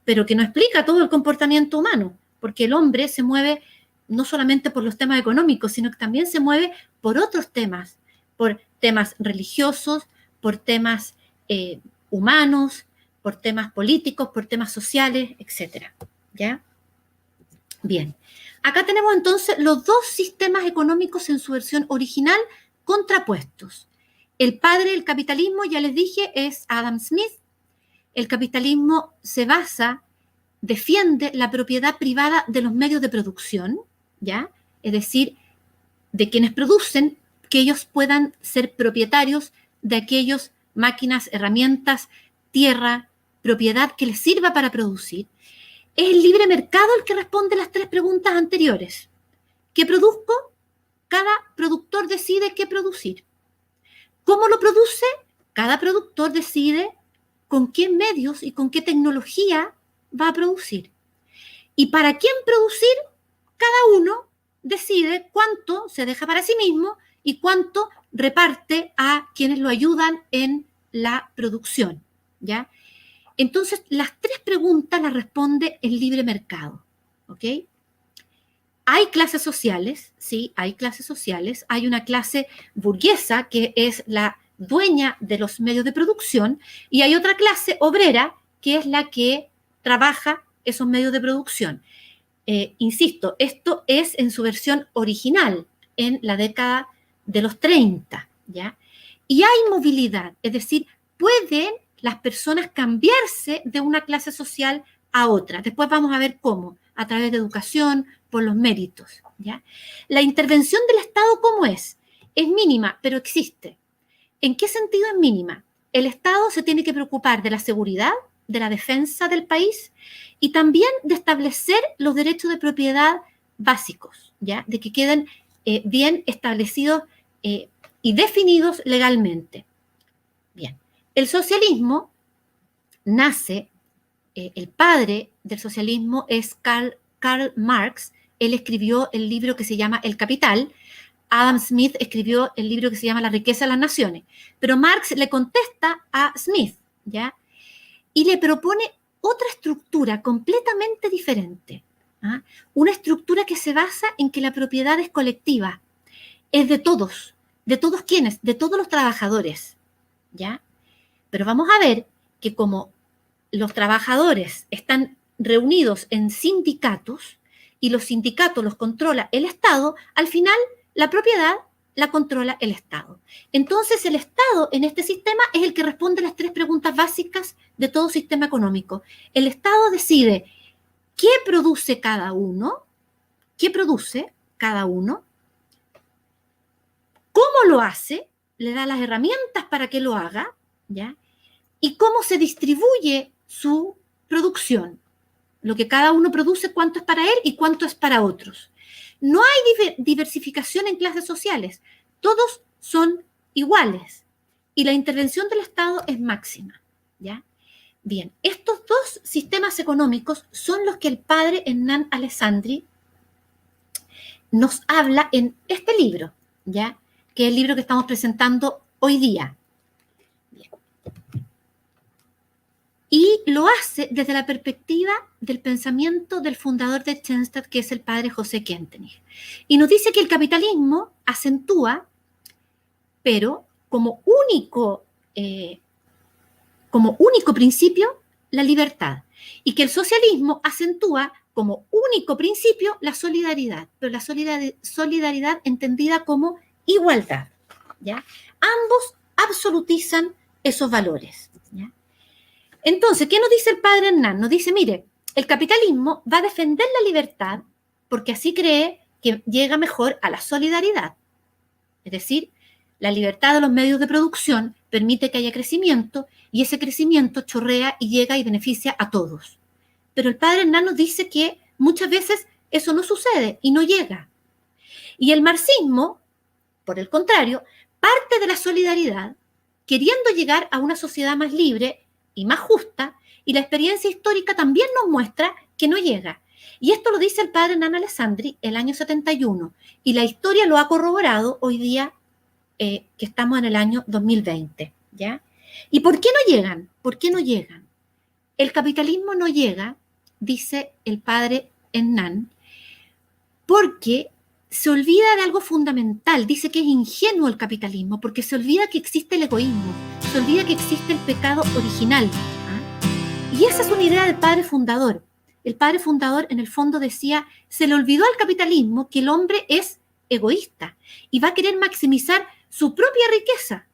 pero que no explica todo el comportamiento humano, porque el hombre se mueve no solamente por los temas económicos, sino que también se mueve por otros temas, por temas religiosos, por temas humanos, por temas políticos, por temas sociales, etc. ¿Ya? Bien. Acá tenemos entonces los dos sistemas económicos en su versión original contrapuestos. El padre del capitalismo, ya les dije, es Adam Smith. El capitalismo se basa, defiende la propiedad privada de los medios de producción, ¿ya? Es decir, de quienes producen, que ellos puedan ser propietarios de aquellas máquinas, herramientas, tierra, propiedad que les sirva para producir. Es el libre mercado el que responde las tres preguntas anteriores. ¿Qué produzco? Cada productor decide qué producir. ¿Cómo lo produce? Cada productor decide con qué medios y con qué tecnología va a producir. ¿Y para quién producir? Cada uno decide cuánto se deja para sí mismo y cuánto reparte a quienes lo ayudan en la producción, ¿ya? Entonces, las tres preguntas las responde el libre mercado, ¿ok? Hay clases sociales, sí, hay clases sociales. Hay una clase burguesa que es la dueña de los medios de producción y hay otra clase obrera que es la que trabaja esos medios de producción. Insisto, esto es en su versión original, en la década de los 30, ¿ya? Y hay movilidad, es decir, pueden las personas cambiarse de una clase social a otra. Después vamos a ver cómo, a través de educación, por los méritos, ¿ya? La intervención del Estado, ¿cómo es? Es mínima, pero existe. ¿En qué sentido es mínima? El Estado se tiene que preocupar de la seguridad, de la defensa del país y también de establecer los derechos de propiedad básicos, ¿ya? De que queden bien establecidos y definidos legalmente. Bien, el socialismo nace, el padre del socialismo es Karl Marx. Él escribió el libro que se llama El Capital. Adam Smith escribió el libro que se llama La riqueza de las naciones. Pero Marx le contesta a Smith, ¿ya? Y le propone otra estructura completamente diferente. ¿Ah? Una estructura que se basa en que la propiedad es colectiva, es de todos. ¿De todos quiénes? De todos los trabajadores, ¿ya? Pero vamos a ver que como los trabajadores están reunidos en sindicatos y los sindicatos los controla el Estado, al final la propiedad la controla el Estado. Entonces el Estado en este sistema es el que responde las tres preguntas básicas de todo sistema económico. El Estado decide qué produce cada uno, cómo lo hace, le da las herramientas para que lo haga, ¿ya? Y cómo se distribuye su producción. Lo que cada uno produce, cuánto es para él y cuánto es para otros. No hay diversificación en clases sociales. Todos son iguales. Y la intervención del Estado es máxima, ¿ya? Bien, estos dos sistemas económicos son los que el padre Hernán Alessandri nos habla en este libro, ¿ya? Que es el libro que estamos presentando hoy día. Bien. Y lo hace desde la perspectiva del pensamiento del fundador de Schoenstatt, que es el padre José Kentenich. Y nos dice que el capitalismo acentúa, pero como único principio, la libertad. Y que el socialismo acentúa como único principio la solidaridad, pero la solidaridad entendida como igualdad, ¿ya? Ambos absolutizan esos valores, ¿ya? Entonces, ¿qué nos dice el padre Hernán? Nos dice, mire, el capitalismo va a defender la libertad porque así cree que llega mejor a la solidaridad. Es decir, la libertad de los medios de producción permite que haya crecimiento y ese crecimiento chorrea y llega y beneficia a todos. Pero el padre Hernán nos dice que muchas veces eso no sucede y no llega. Y el marxismo, por el contrario, parte de la solidaridad queriendo llegar a una sociedad más libre y más justa, y la experiencia histórica también nos muestra que no llega. Y esto lo dice el padre Hernán Alessandri el año 71, y la historia lo ha corroborado hoy día que estamos en el año 2020, ¿ya? ¿Y por qué no llegan? ¿Por qué no llegan? El capitalismo no llega, dice el padre Hernán, porque se olvida de algo fundamental. Dice que es ingenuo el capitalismo, porque se olvida que existe el egoísmo, se olvida que existe el pecado original. Y esa es una idea del padre fundador. El padre fundador, en el fondo, decía, se le olvidó al capitalismo que el hombre es egoísta y va a querer maximizar su propia riqueza,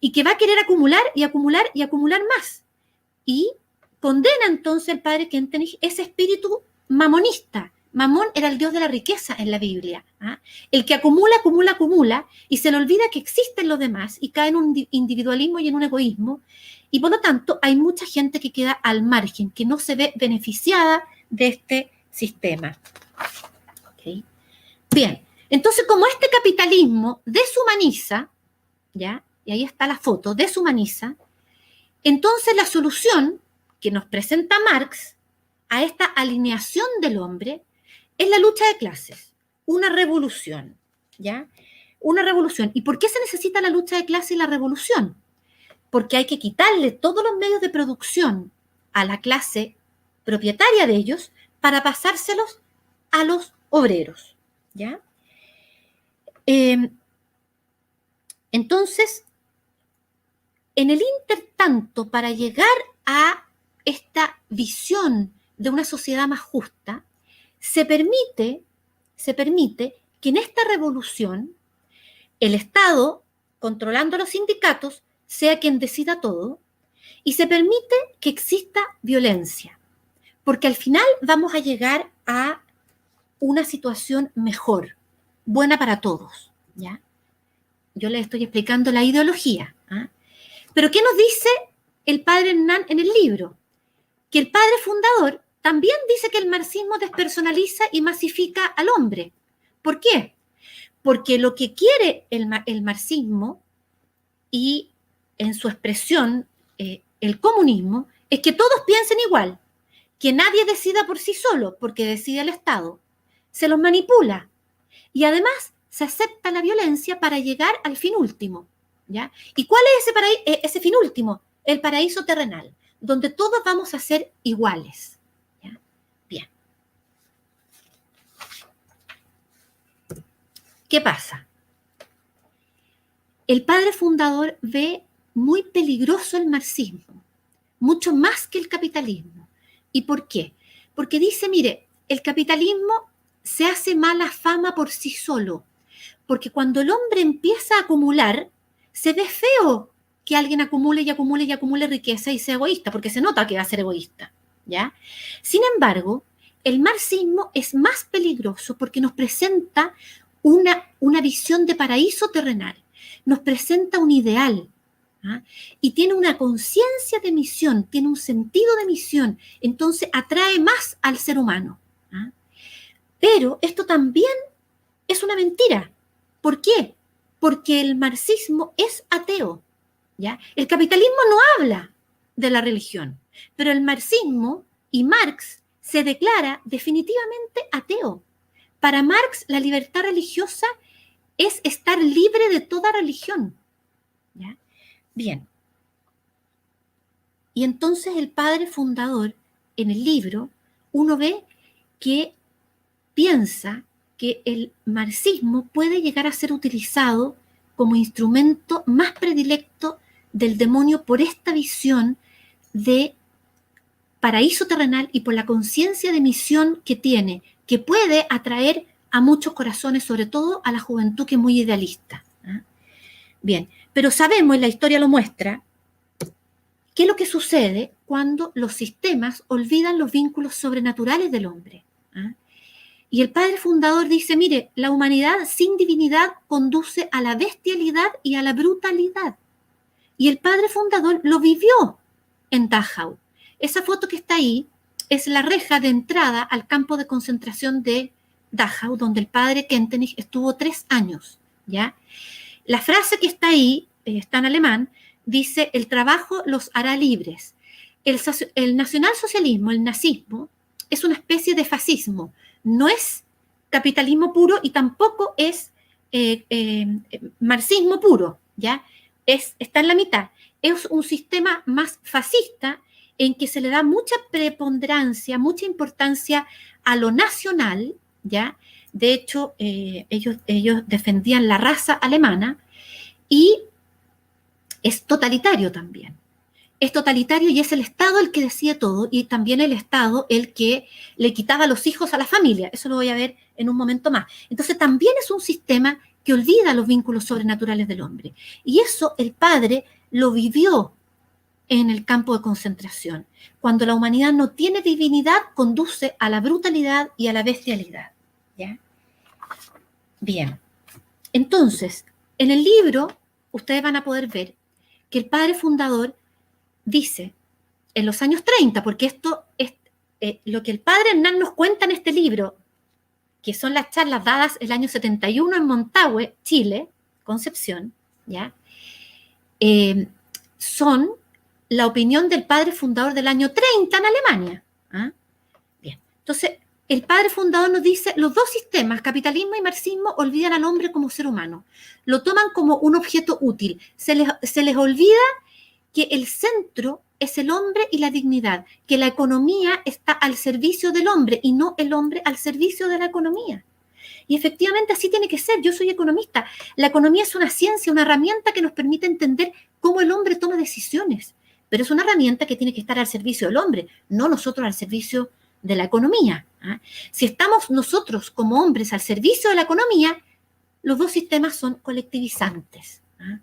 y que va a querer acumular y acumular y acumular más. Y condena entonces el padre Kentenich ese espíritu mamonista. Mamón era el dios de la riqueza en la Biblia. El que acumula, acumula, acumula, y se le olvida que existen los demás y cae en un individualismo y en un egoísmo. Y por lo tanto hay mucha gente que queda al margen, que no se ve beneficiada de este sistema. ¿Okay? Bien, entonces como este capitalismo deshumaniza, ¿ya? Y ahí está la foto, deshumaniza, entonces la solución que nos presenta Marx a esta alineación del hombre es la lucha de clases, una revolución, ¿ya? Una revolución. ¿Y por qué se necesita la lucha de clases y la revolución? Porque hay que quitarle todos los medios de producción a la clase propietaria de ellos para pasárselos a los obreros, ¿ya? Entonces, en el intertanto, para llegar a esta visión de una sociedad más justa, se permite que en esta revolución el Estado, controlando los sindicatos, sea quien decida todo, y se permite que exista violencia, porque al final vamos a llegar a una situación mejor, buena para todos, ¿ya? Yo les estoy explicando la ideología, Pero ¿qué nos dice el padre Hernán en el libro? Que el padre fundador también dice que el marxismo despersonaliza y masifica al hombre. ¿Por qué? Porque lo que quiere el marxismo y en su expresión el comunismo es que todos piensen igual, que nadie decida por sí solo, porque decide el Estado. Se los manipula y además se acepta la violencia para llegar al fin último, ¿ya? ¿Y cuál es ese fin último? El paraíso terrenal, donde todos vamos a ser iguales. ¿Ya? Bien. ¿Qué pasa? El padre fundador ve muy peligroso el marxismo, mucho más que el capitalismo. ¿Y por qué? Porque dice, mire, el capitalismo se hace mala fama por sí solo, porque cuando el hombre empieza a acumular, se ve feo que alguien acumule y acumule y acumule riqueza y sea egoísta, porque se nota que va a ser egoísta, ¿ya? Sin embargo, el marxismo es más peligroso porque nos presenta una visión de paraíso terrenal, nos presenta un ideal, y tiene una conciencia de misión, tiene un sentido de misión, entonces atrae más al ser humano. Pero esto también es una mentira. ¿Por qué? Porque el marxismo es ateo, ¿ya? El capitalismo no habla de la religión, pero el marxismo y Marx se declara definitivamente ateo. Para Marx, la libertad religiosa es estar libre de toda religión, ¿ya? Bien. Y entonces el padre fundador, en el libro, uno ve que piensa que el marxismo puede llegar a ser utilizado como instrumento más predilecto del demonio por esta visión de paraíso terrenal y por la conciencia de misión que tiene, que puede atraer a muchos corazones, sobre todo a la juventud que es muy idealista. Bien, pero sabemos, y la historia lo muestra, qué es lo que sucede cuando los sistemas olvidan los vínculos sobrenaturales del hombre. Y el padre fundador dice, mire, la humanidad sin divinidad conduce a la bestialidad y a la brutalidad. Y el padre fundador lo vivió en Dachau. Esa foto que está ahí es la reja de entrada al campo de concentración de Dachau, donde el padre Kentenich estuvo 3 años, ¿ya? La frase que está ahí, está en alemán, dice, el trabajo los hará libres. El nacionalsocialismo, el nazismo, es una especie de fascismo. No es capitalismo puro y tampoco es marxismo puro, ¿ya? Está en la mitad. Es un sistema más fascista en que se le da mucha preponderancia, mucha importancia a lo nacional, ¿ya? De hecho, ellos defendían la raza alemana y es totalitario también. Es totalitario y es el Estado el que decide todo y también el Estado el que le quitaba los hijos a la familia. Eso lo voy a ver en un momento más. Entonces también es un sistema que olvida los vínculos sobrenaturales del hombre. Y eso el padre lo vivió en el campo de concentración. Cuando la humanidad no tiene divinidad, conduce a la brutalidad y a la bestialidad. ¿Ya? Bien. Entonces, en el libro, ustedes van a poder ver que el padre fundador dice, en los años 30, porque esto es lo que el padre Hernán nos cuenta en este libro, que son las charlas dadas el año 71 en Montague, Chile, Concepción, ¿ya? Son la opinión del padre fundador del año 30 en Alemania. ¿Ah? Bien, entonces el padre fundador nos dice, los dos sistemas, capitalismo y marxismo, olvidan al hombre como ser humano, lo toman como un objeto útil, se les olvida que el centro es el hombre y la dignidad, que la economía está al servicio del hombre y no el hombre al servicio de la economía. Y efectivamente así tiene que ser. Yo soy economista. La economía es una ciencia, una herramienta que nos permite entender cómo el hombre toma decisiones, pero es una herramienta que tiene que estar al servicio del hombre, no nosotros al servicio de la economía. ¿Ah? Si estamos nosotros como hombres al servicio de la economía, los dos sistemas son colectivizantes. ¿Ah?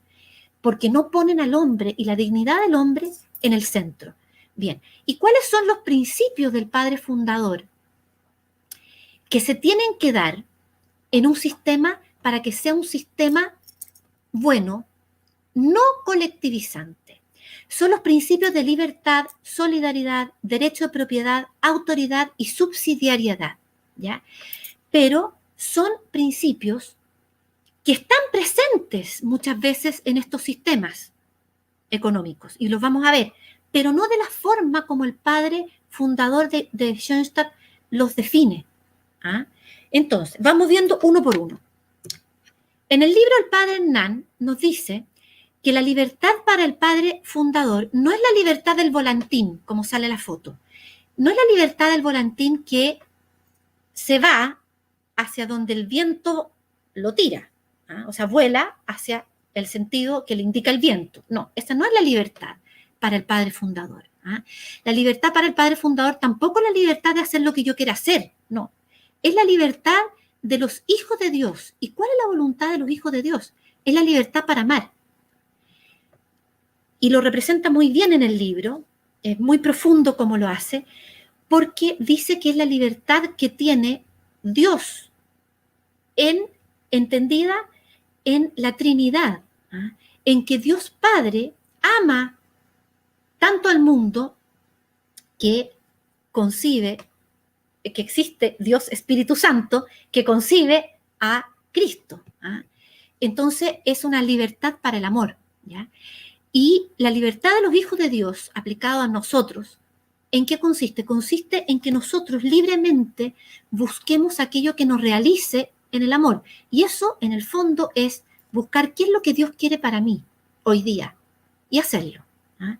Porque no ponen al hombre y la dignidad del hombre en el centro. Bien, ¿y cuáles son los principios del padre fundador que se tienen que dar en un sistema para que sea un sistema bueno, no colectivizante? Son los principios de libertad, solidaridad, derecho de propiedad, autoridad y subsidiariedad, ¿ya? Pero son principios que están presentes muchas veces en estos sistemas económicos, y los vamos a ver, pero no de la forma como el padre fundador de Schoenstatt los define. ¿Ah? Entonces, vamos viendo uno por uno. En el libro el padre Hernán nos dice que la libertad para el padre fundador no es la libertad del volantín, como sale la foto, no es la libertad del volantín que se va hacia donde el viento lo tira. ¿Ah? O sea, vuela hacia el sentido que le indica el viento. No, esa no es la libertad para el padre fundador. ¿Ah? La libertad para el padre fundador tampoco es la libertad de hacer lo que yo quiera hacer. No, es la libertad de los hijos de Dios. ¿Y cuál es la voluntad de los hijos de Dios? Es la libertad para amar. Y lo representa muy bien en el libro, es muy profundo como lo hace, porque dice que es la libertad que tiene Dios entendida en la Trinidad, ¿ah? En que Dios Padre ama tanto al mundo que concibe, que existe Dios Espíritu Santo, que concibe a Cristo. ¿Ah? Entonces es una libertad para el amor. ¿Ya? Y la libertad de los hijos de Dios aplicado a nosotros, ¿en qué consiste? Consiste en que nosotros libremente busquemos aquello que nos realice en el amor. Y eso, en el fondo, es buscar qué es lo que Dios quiere para mí hoy día y hacerlo. ¿Ah?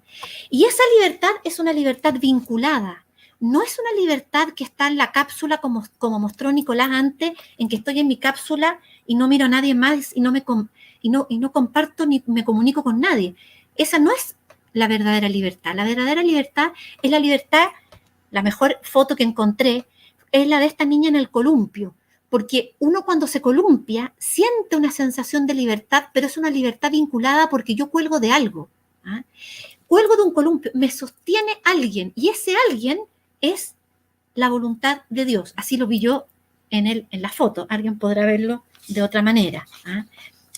Y esa libertad es una libertad vinculada. No es una libertad que está en la cápsula como mostró Nicolás antes, en que estoy en mi cápsula y no miro a nadie más y no comparto ni me comunico con nadie. Esa no es la verdadera libertad. La verdadera libertad es la libertad, la mejor foto que encontré, es la de esta niña en el columpio. Porque uno cuando se columpia siente una sensación de libertad, pero es una libertad vinculada porque yo cuelgo de algo. ¿Ah? Cuelgo de un columpio, me sostiene alguien, y ese alguien es la voluntad de Dios. Así lo vi yo en la foto. Alguien podrá verlo de otra manera. ¿Ah?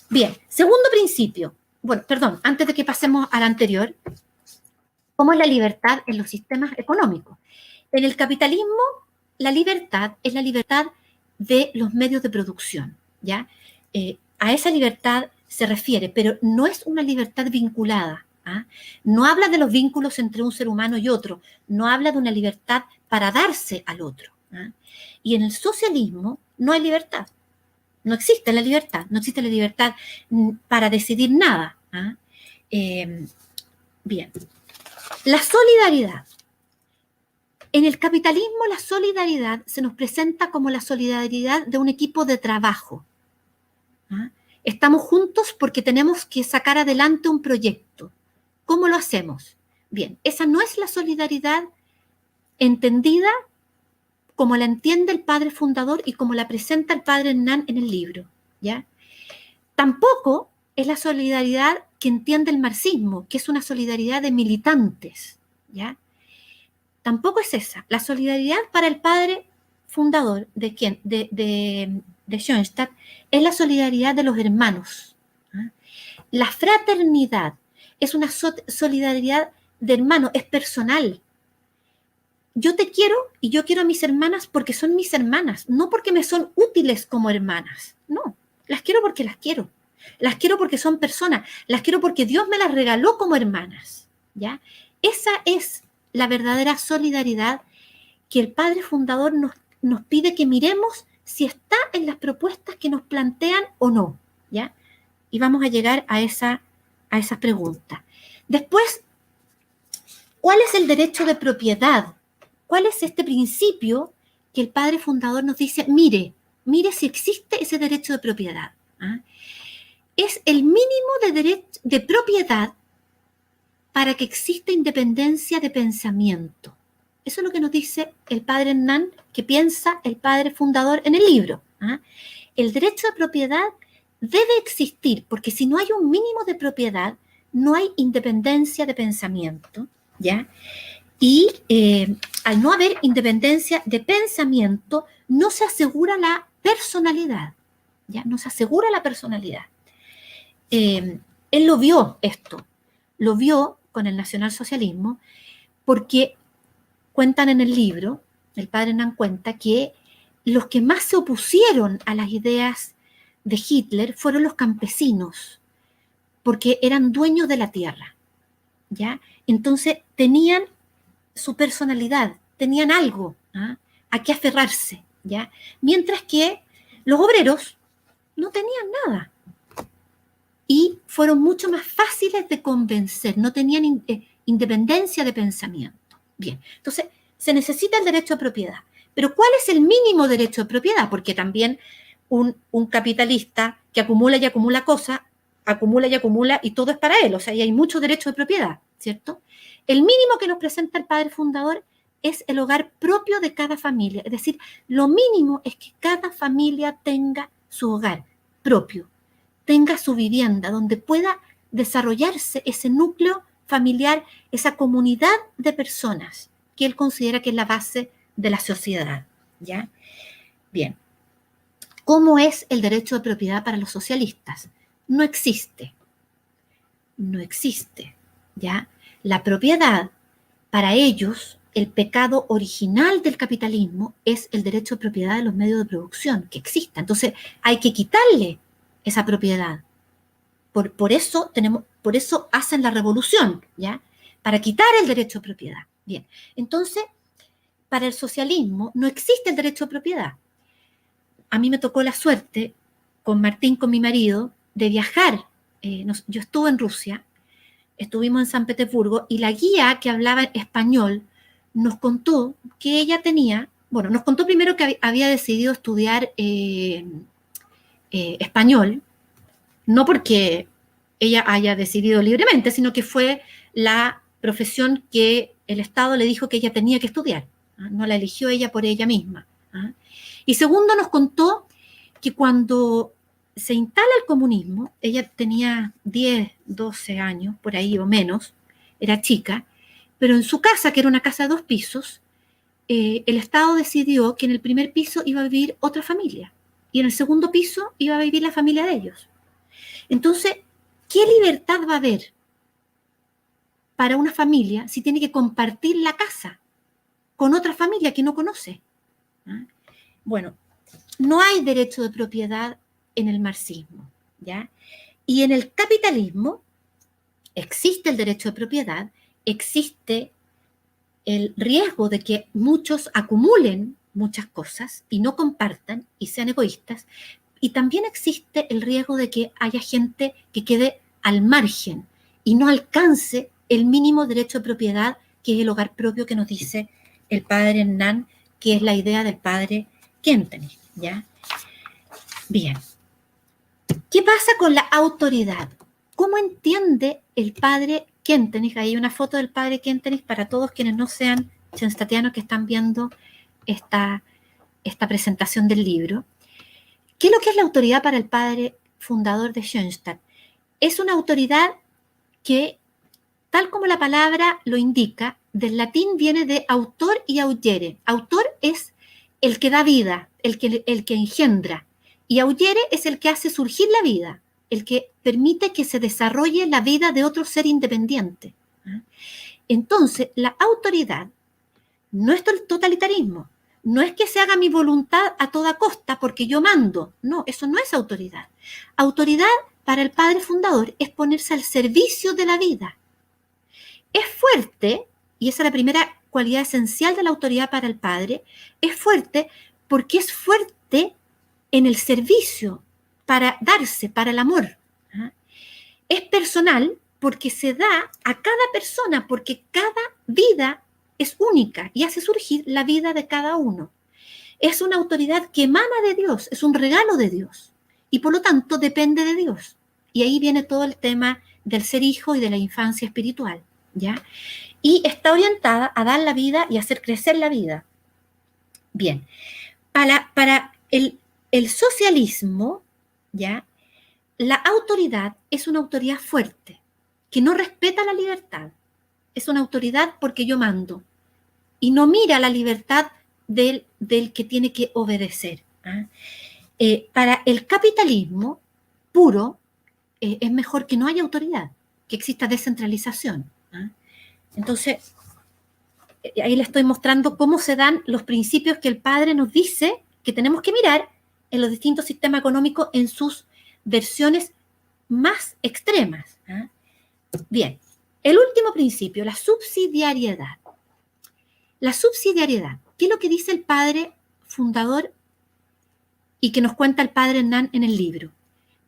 Bien, segundo principio. Bueno, perdón, antes de que pasemos al anterior, ¿cómo es la libertad en los sistemas económicos? En el capitalismo, la libertad es la libertad de los medios de producción, ¿ya? A esa libertad se refiere, pero no es una libertad vinculada. ¿ah? No habla de los vínculos entre un ser humano y otro, no habla de una libertad para darse al otro, ¿ah? Y en el socialismo no hay libertad, no existe la libertad, no existe la libertad para decidir nada, ¿ah? Bien, la solidaridad. En el capitalismo la solidaridad se nos presenta como la solidaridad de un equipo de trabajo, ¿ah? Estamos juntos porque tenemos que sacar adelante un proyecto. ¿Cómo lo hacemos? Bien, esa no es la solidaridad entendida como la entiende el padre fundador y como la presenta el padre Hernán en el libro, ¿ya? Tampoco es la solidaridad que entiende el marxismo, que es una solidaridad de militantes, ¿ya? Tampoco es esa. La solidaridad para el padre fundador, ¿de quién? De Schoenstatt, es la solidaridad de los hermanos, ¿ah? La fraternidad es una solidaridad de hermanos, es personal. Yo te quiero y yo quiero a mis hermanas porque son mis hermanas, no porque me son útiles como hermanas. No, las quiero porque las quiero. Las quiero porque son personas, las quiero porque Dios me las regaló como hermanas, ¿ya? Esa es la verdadera solidaridad que el padre fundador nos pide que miremos si está en las propuestas que nos plantean o no, ¿ya? Y vamos a llegar a esa pregunta. Después, ¿cuál es el derecho de propiedad? ¿Cuál es este principio que el padre fundador nos dice, mire si existe ese derecho de propiedad? ¿Ah? Es el mínimo de derecho de propiedad para que exista independencia de pensamiento. Eso es lo que nos dice el padre Hernán, que piensa el padre fundador en el libro. ¿Ah? El derecho de propiedad debe existir, porque si no hay un mínimo de propiedad, no hay independencia de pensamiento, ¿ya? Y al no haber independencia de pensamiento, no se asegura la personalidad, ¿ya? No se asegura la personalidad. Él lo vio esto, lo vio con el nacionalsocialismo, porque cuentan en el libro, el padre Hernán cuenta que los que más se opusieron a las ideas de Hitler fueron los campesinos, porque eran dueños de la tierra, ¿ya? Entonces tenían su personalidad, tenían algo, ¿ah?, a qué aferrarse, ¿ya? Mientras que los obreros no tenían nada y fueron mucho más fáciles de convencer, no tenían independencia de pensamiento. Bien, entonces se necesita el derecho a propiedad, pero ¿cuál es el mínimo derecho a propiedad? Porque también un capitalista que acumula y acumula cosas, acumula y acumula y todo es para él, o sea, y hay mucho derecho de propiedad, ¿cierto? El mínimo que nos presenta el padre fundador es el hogar propio de cada familia, es decir, lo mínimo es que cada familia tenga su hogar propio, tenga su vivienda, donde pueda desarrollarse ese núcleo familiar, esa comunidad de personas que él considera que es la base de la sociedad, ¿ya? Bien, ¿cómo es el derecho de propiedad para los socialistas? No existe, ¿ya? La propiedad, para ellos, el pecado original del capitalismo es el derecho de propiedad de los medios de producción, que exista. Entonces, hay que quitarle esa propiedad. Por eso hacen la revolución, ¿ya? Para quitar el derecho de propiedad. Bien, entonces, para el socialismo no existe el derecho de propiedad. A mí me tocó la suerte, con Martín, con mi marido, de viajar. Yo estuve en Rusia, estuvimos en San Petersburgo, y la guía que hablaba español nos contó que ella tenía, bueno, nos contó primero que había decidido estudiar español, no porque ella haya decidido libremente, sino que fue la profesión que el Estado le dijo que ella tenía que estudiar, ¿ah? No la eligió ella por ella misma, ¿ah? Y segundo, nos contó que cuando se instala el comunismo, ella tenía 10, 12 años, por ahí o menos, era chica, pero en su casa, que era una casa de 2 pisos, el Estado decidió que en el primer piso iba a vivir otra familia y en el segundo piso iba a vivir la familia de ellos. Entonces, ¿qué libertad va a haber para una familia si tiene que compartir la casa con otra familia que no conoce? ¿Ah? Bueno, no hay derecho de propiedad en el marxismo, ¿ya? Y en el capitalismo existe el derecho de propiedad, existe el riesgo de que muchos acumulen muchas cosas y no compartan y sean egoístas, y también existe el riesgo de que haya gente que quede al margen y no alcance el mínimo derecho de propiedad, que es el hogar propio que nos dice el padre Hernán, que es la idea del padre Kentenich, ¿ya? Bien. ¿Qué pasa con la autoridad? ¿Cómo entiende el padre Kentenich? Hay una foto del padre Kentenich para todos quienes no sean schoenstattianos que están viendo esta presentación del libro. ¿Qué es lo que es la autoridad para el padre fundador de Schoenstatt? Es una autoridad que, tal como la palabra lo indica, del latín viene de autor y augere. Autor es el que da vida, el que engendra, y augere es el que hace surgir la vida, el que permite que se desarrolle la vida de otro ser independiente. Entonces, la autoridad no es el totalitarismo, no es que se haga mi voluntad a toda costa porque yo mando. No, eso no es autoridad. Autoridad para el padre fundador es ponerse al servicio de la vida. Es fuerte, y esa es la primera cualidad esencial de la autoridad para el padre, es fuerte porque es fuerte en el servicio, para darse, para el amor. Es personal porque se da a cada persona, porque cada vida es única y hace surgir la vida de cada uno. Es una autoridad que emana de Dios, es un regalo de Dios y por lo tanto depende de Dios. Y ahí viene todo el tema del ser hijo y de la infancia espiritual, ¿ya? Y está orientada a dar la vida y hacer crecer la vida. Bien, para el socialismo, ¿ya? La autoridad es una autoridad fuerte, que no respeta la libertad. Es una autoridad porque yo mando y no mira la libertad del que tiene que obedecer. Para el capitalismo puro, es mejor que no haya autoridad, que exista descentralización. Entonces, ahí le estoy mostrando cómo se dan los principios que el padre nos dice que tenemos que mirar en los distintos sistemas económicos en sus versiones más extremas. Bien, el último principio, la subsidiariedad. La subsidiariedad, ¿qué es lo que dice el padre fundador y que nos cuenta el padre Hernán en el libro?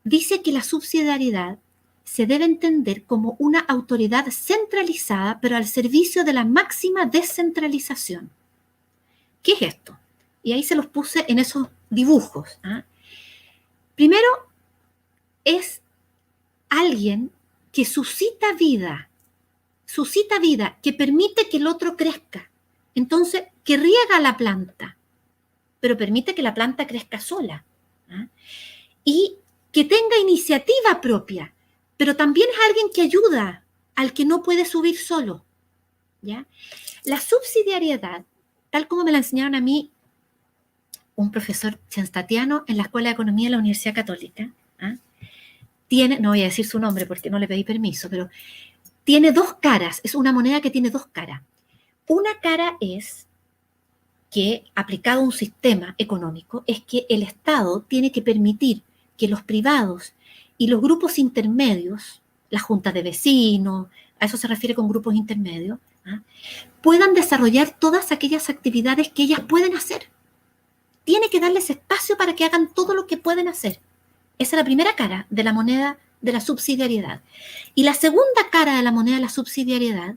Dice que la subsidiariedad se debe entender como una autoridad centralizada, pero al servicio de la máxima descentralización. ¿Qué es esto? Y ahí se los puse en esos dibujos. Primero, es alguien que suscita vida, que permite que el otro crezca. Entonces, que riega la planta, pero permite que la planta crezca sola. Y que tenga iniciativa propia, pero también es alguien que ayuda al que no puede subir solo. ¿Ya? La subsidiariedad, tal como me la enseñaron a mí un profesor schoenstattiano en la Escuela de Economía de la Universidad Católica, tiene, no voy a decir su nombre porque no le pedí permiso, pero tiene dos caras, es una moneda que tiene dos caras. Una cara es que, aplicado a un sistema económico, es que el Estado tiene que permitir que los privados y los grupos intermedios, las juntas de vecinos, a eso se refiere con grupos intermedios, puedan desarrollar todas aquellas actividades que ellas pueden hacer. Tiene que darles espacio para que hagan todo lo que pueden hacer. Esa es la primera cara de la moneda de la subsidiariedad. Y la segunda cara de la moneda de la subsidiariedad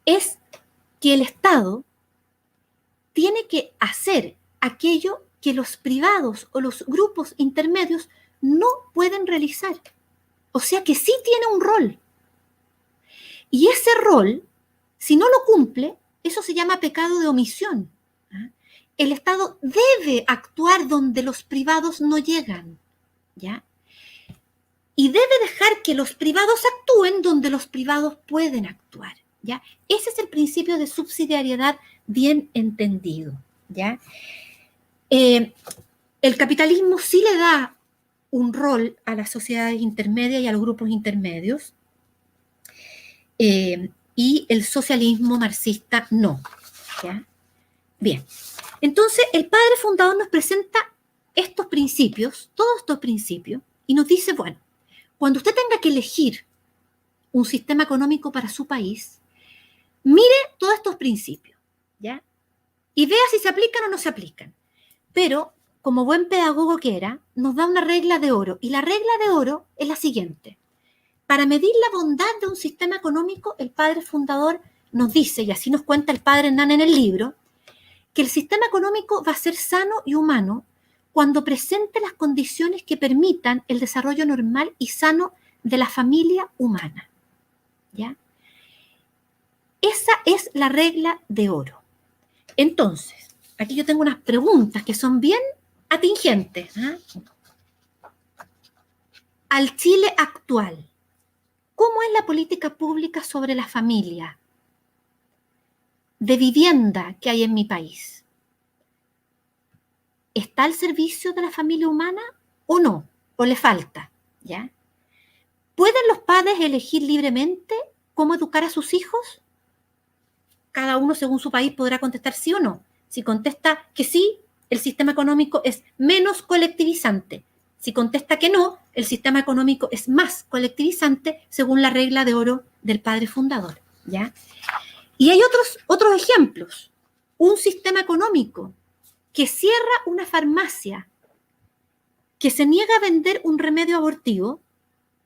es que el Estado tiene que hacer aquello que los privados o los grupos intermedios no pueden realizar. O sea que sí tiene un rol. Y ese rol, si no lo cumple, eso se llama pecado de omisión. El Estado debe actuar donde los privados no llegan, ¿ya? Y debe dejar que los privados actúen donde los privados pueden actuar, ¿ya? Ese es el principio de subsidiariedad bien entendido, ¿ya? El capitalismo sí le da un rol a las sociedades intermedias y a los grupos intermedios, y el socialismo marxista no, ¿ya? Bien, entonces el padre fundador nos presenta estos principios, todos estos principios, y nos dice, bueno, cuando usted tenga que elegir un sistema económico para su país, mire todos estos principios, ¿ya? Y vea si se aplican o no se aplican. Pero, como buen pedagogo que era, nos da una regla de oro. Y la regla de oro es la siguiente. Para medir la bondad de un sistema económico, el padre fundador nos dice, y así nos cuenta el padre Hernán en el libro, que el sistema económico va a ser sano y humano cuando presente las condiciones que permitan el desarrollo normal y sano de la familia humana, ¿ya? Esa es la regla de oro. Entonces, aquí yo tengo unas preguntas que son bien atingentes, ¿eh? Al Chile actual, ¿cómo es la política pública sobre la familia de vivienda que hay en mi país? ¿Está al servicio de la familia humana o no? ¿O le falta? ¿Ya? ¿Pueden los padres elegir libremente cómo educar a sus hijos? Cada uno según su país podrá contestar sí o no. Si contesta que sí, el sistema económico es menos colectivizante. Si contesta que no, el sistema económico es más colectivizante según la regla de oro del padre fundador, ¿ya? Y hay otros ejemplos. Un sistema económico que cierra una farmacia, que se niega a vender un remedio abortivo,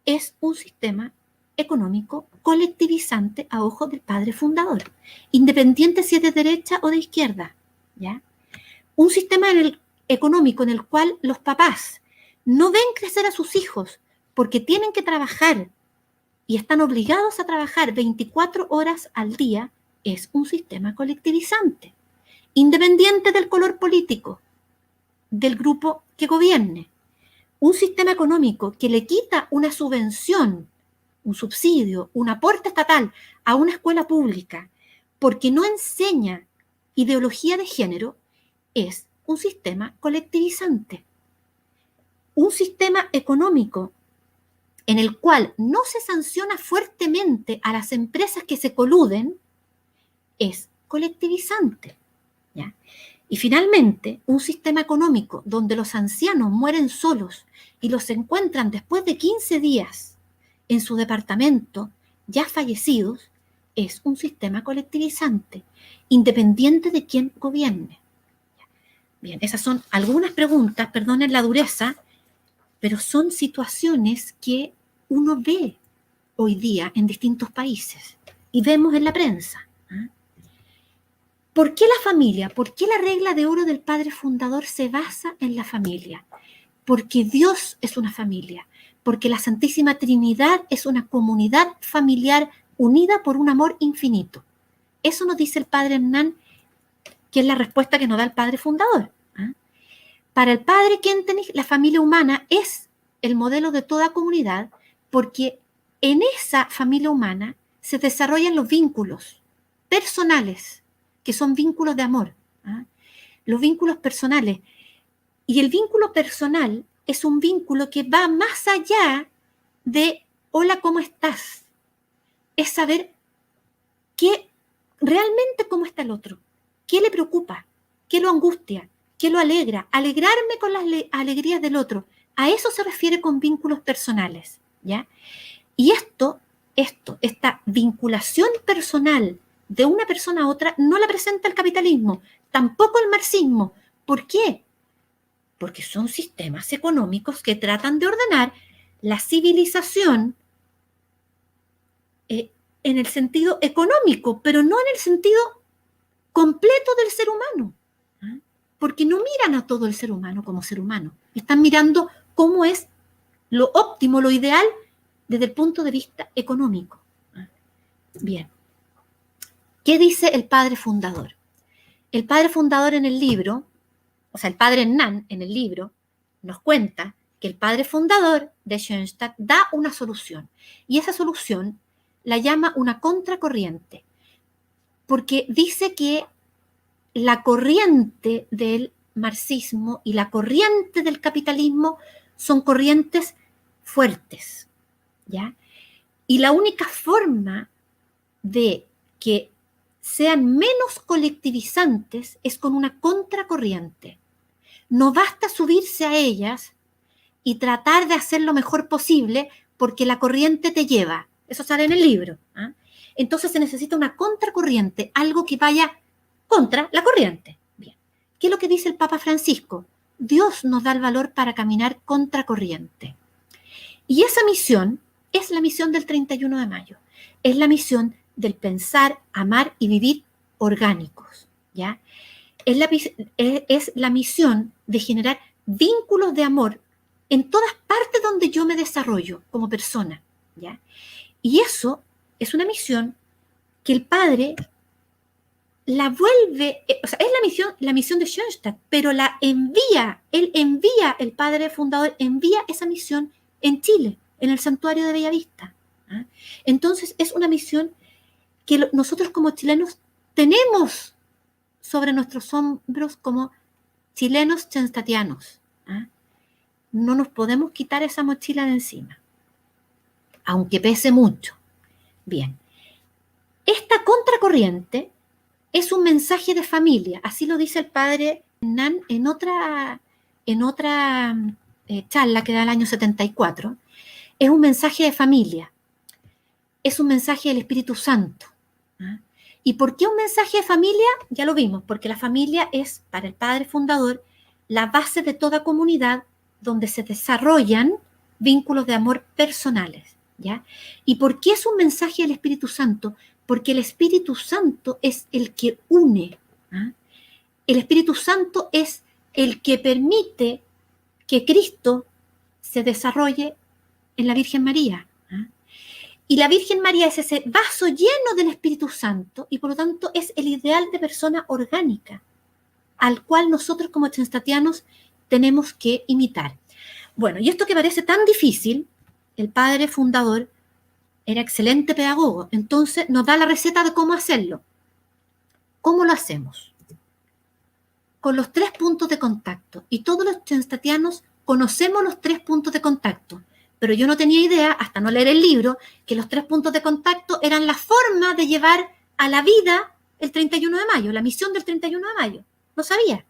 es un sistema económico colectivizante a ojos del padre fundador, independiente si es de derecha o de izquierda, ¿ya? Un sistema económico en el cual los papás no ven crecer a sus hijos porque tienen que trabajar y están obligados a trabajar 24 horas al día, es un sistema colectivizante, independiente del color político, del grupo que gobierne. Un sistema económico que le quita una subvención, un subsidio, un aporte estatal a una escuela pública porque no enseña ideología de género, es un sistema colectivizante. Un sistema económico en el cual no se sanciona fuertemente a las empresas que se coluden es colectivizante, ¿ya? Y finalmente, un sistema económico donde los ancianos mueren solos y los encuentran después de 15 días en su departamento, ya fallecidos, es un sistema colectivizante, independiente de quién gobierne. Bien, esas son algunas preguntas, perdonen la dureza, pero son situaciones que uno ve hoy día en distintos países y vemos en la prensa. ¿Por qué la familia? ¿Por qué la regla de oro del padre fundador se basa en la familia? Porque Dios es una familia, porque la Santísima Trinidad es una comunidad familiar unida por un amor infinito. Eso nos dice el padre Hernán, que es la respuesta que nos da el padre fundador. Para el padre Kentenich, la familia humana es el modelo de toda comunidad, porque en esa familia humana se desarrollan los vínculos personales, que son vínculos de amor, los vínculos personales. Y el vínculo personal es un vínculo que va más allá de hola, ¿cómo estás? Es saber realmente cómo está el otro, qué le preocupa, qué lo angustia, qué lo alegra, alegrarme con las alegrías del otro. A eso se refiere con vínculos personales, ¿ya? Y esta vinculación personal de una persona a otra no la presenta el capitalismo, tampoco el marxismo. ¿Por qué? Porque son sistemas económicos que tratan de ordenar la civilización en el sentido económico, pero no en el sentido completo del ser humano. Porque no miran a todo el ser humano como ser humano. Están mirando cómo es lo óptimo, lo ideal, desde el punto de vista económico. Bien. ¿Qué dice el padre fundador? El padre fundador en el libro, o sea, el padre Hernán en el libro, nos cuenta que el padre fundador de Schoenstatt da una solución. Y esa solución la llama una contracorriente. Porque dice que la corriente del marxismo y la corriente del capitalismo son corrientes fuertes, ¿ya? Y la única forma de que sean menos colectivizantes es con una contracorriente. No basta subirse a ellas y tratar de hacer lo mejor posible porque la corriente te lleva. Eso sale en el libro. ¿Ah? Entonces se necesita una contracorriente, algo que vaya contra la corriente. Bien. ¿Qué es lo que dice el Papa Francisco? Dios nos da el valor para caminar contracorriente. Y esa misión es la misión del 31 de mayo. Es la misión del pensar, amar y vivir orgánicos. ¿Ya? Es la misión de generar vínculos de amor en todas partes donde yo me desarrollo como persona. ¿Ya? Y eso es una misión que el Padre la vuelve, o sea, es la misión de Schoenstatt, pero la envía, el Padre fundador envía esa misión en Chile, en el Santuario de Bellavista. ¿Ah? Entonces, es una misión que nosotros como chilenos tenemos sobre nuestros hombros como chilenos schoenstattianos. ¿Ah? No nos podemos quitar esa mochila de encima, aunque pese mucho. Bien, esta contracorriente es un mensaje de familia, así lo dice el padre Nan en otra charla que da el año 74. Es un mensaje de familia, es un mensaje del Espíritu Santo. ¿Ah? ¿Y por qué un mensaje de familia? Ya lo vimos, porque la familia es, para el padre fundador, la base de toda comunidad donde se desarrollan vínculos de amor personales. ¿Ya? ¿Y por qué es un mensaje del Espíritu Santo? Porque el Espíritu Santo es el que une. ¿Ah? El Espíritu Santo es el que permite que Cristo se desarrolle en la Virgen María. ¿Ah? Y la Virgen María es ese vaso lleno del Espíritu Santo y por lo tanto es el ideal de persona orgánica al cual nosotros como schoenstattianos tenemos que imitar. Bueno, y esto que parece tan difícil, el padre fundador era excelente pedagogo, entonces nos da la receta de cómo hacerlo. ¿Cómo lo hacemos? Con los 3 puntos de contacto. Y todos los schoenstattianos conocemos los 3 puntos de contacto. Pero yo no tenía idea, hasta no leer el libro, que los 3 puntos de contacto eran la forma de llevar a la vida el 31 de mayo, la misión del 31 de mayo. No sabía.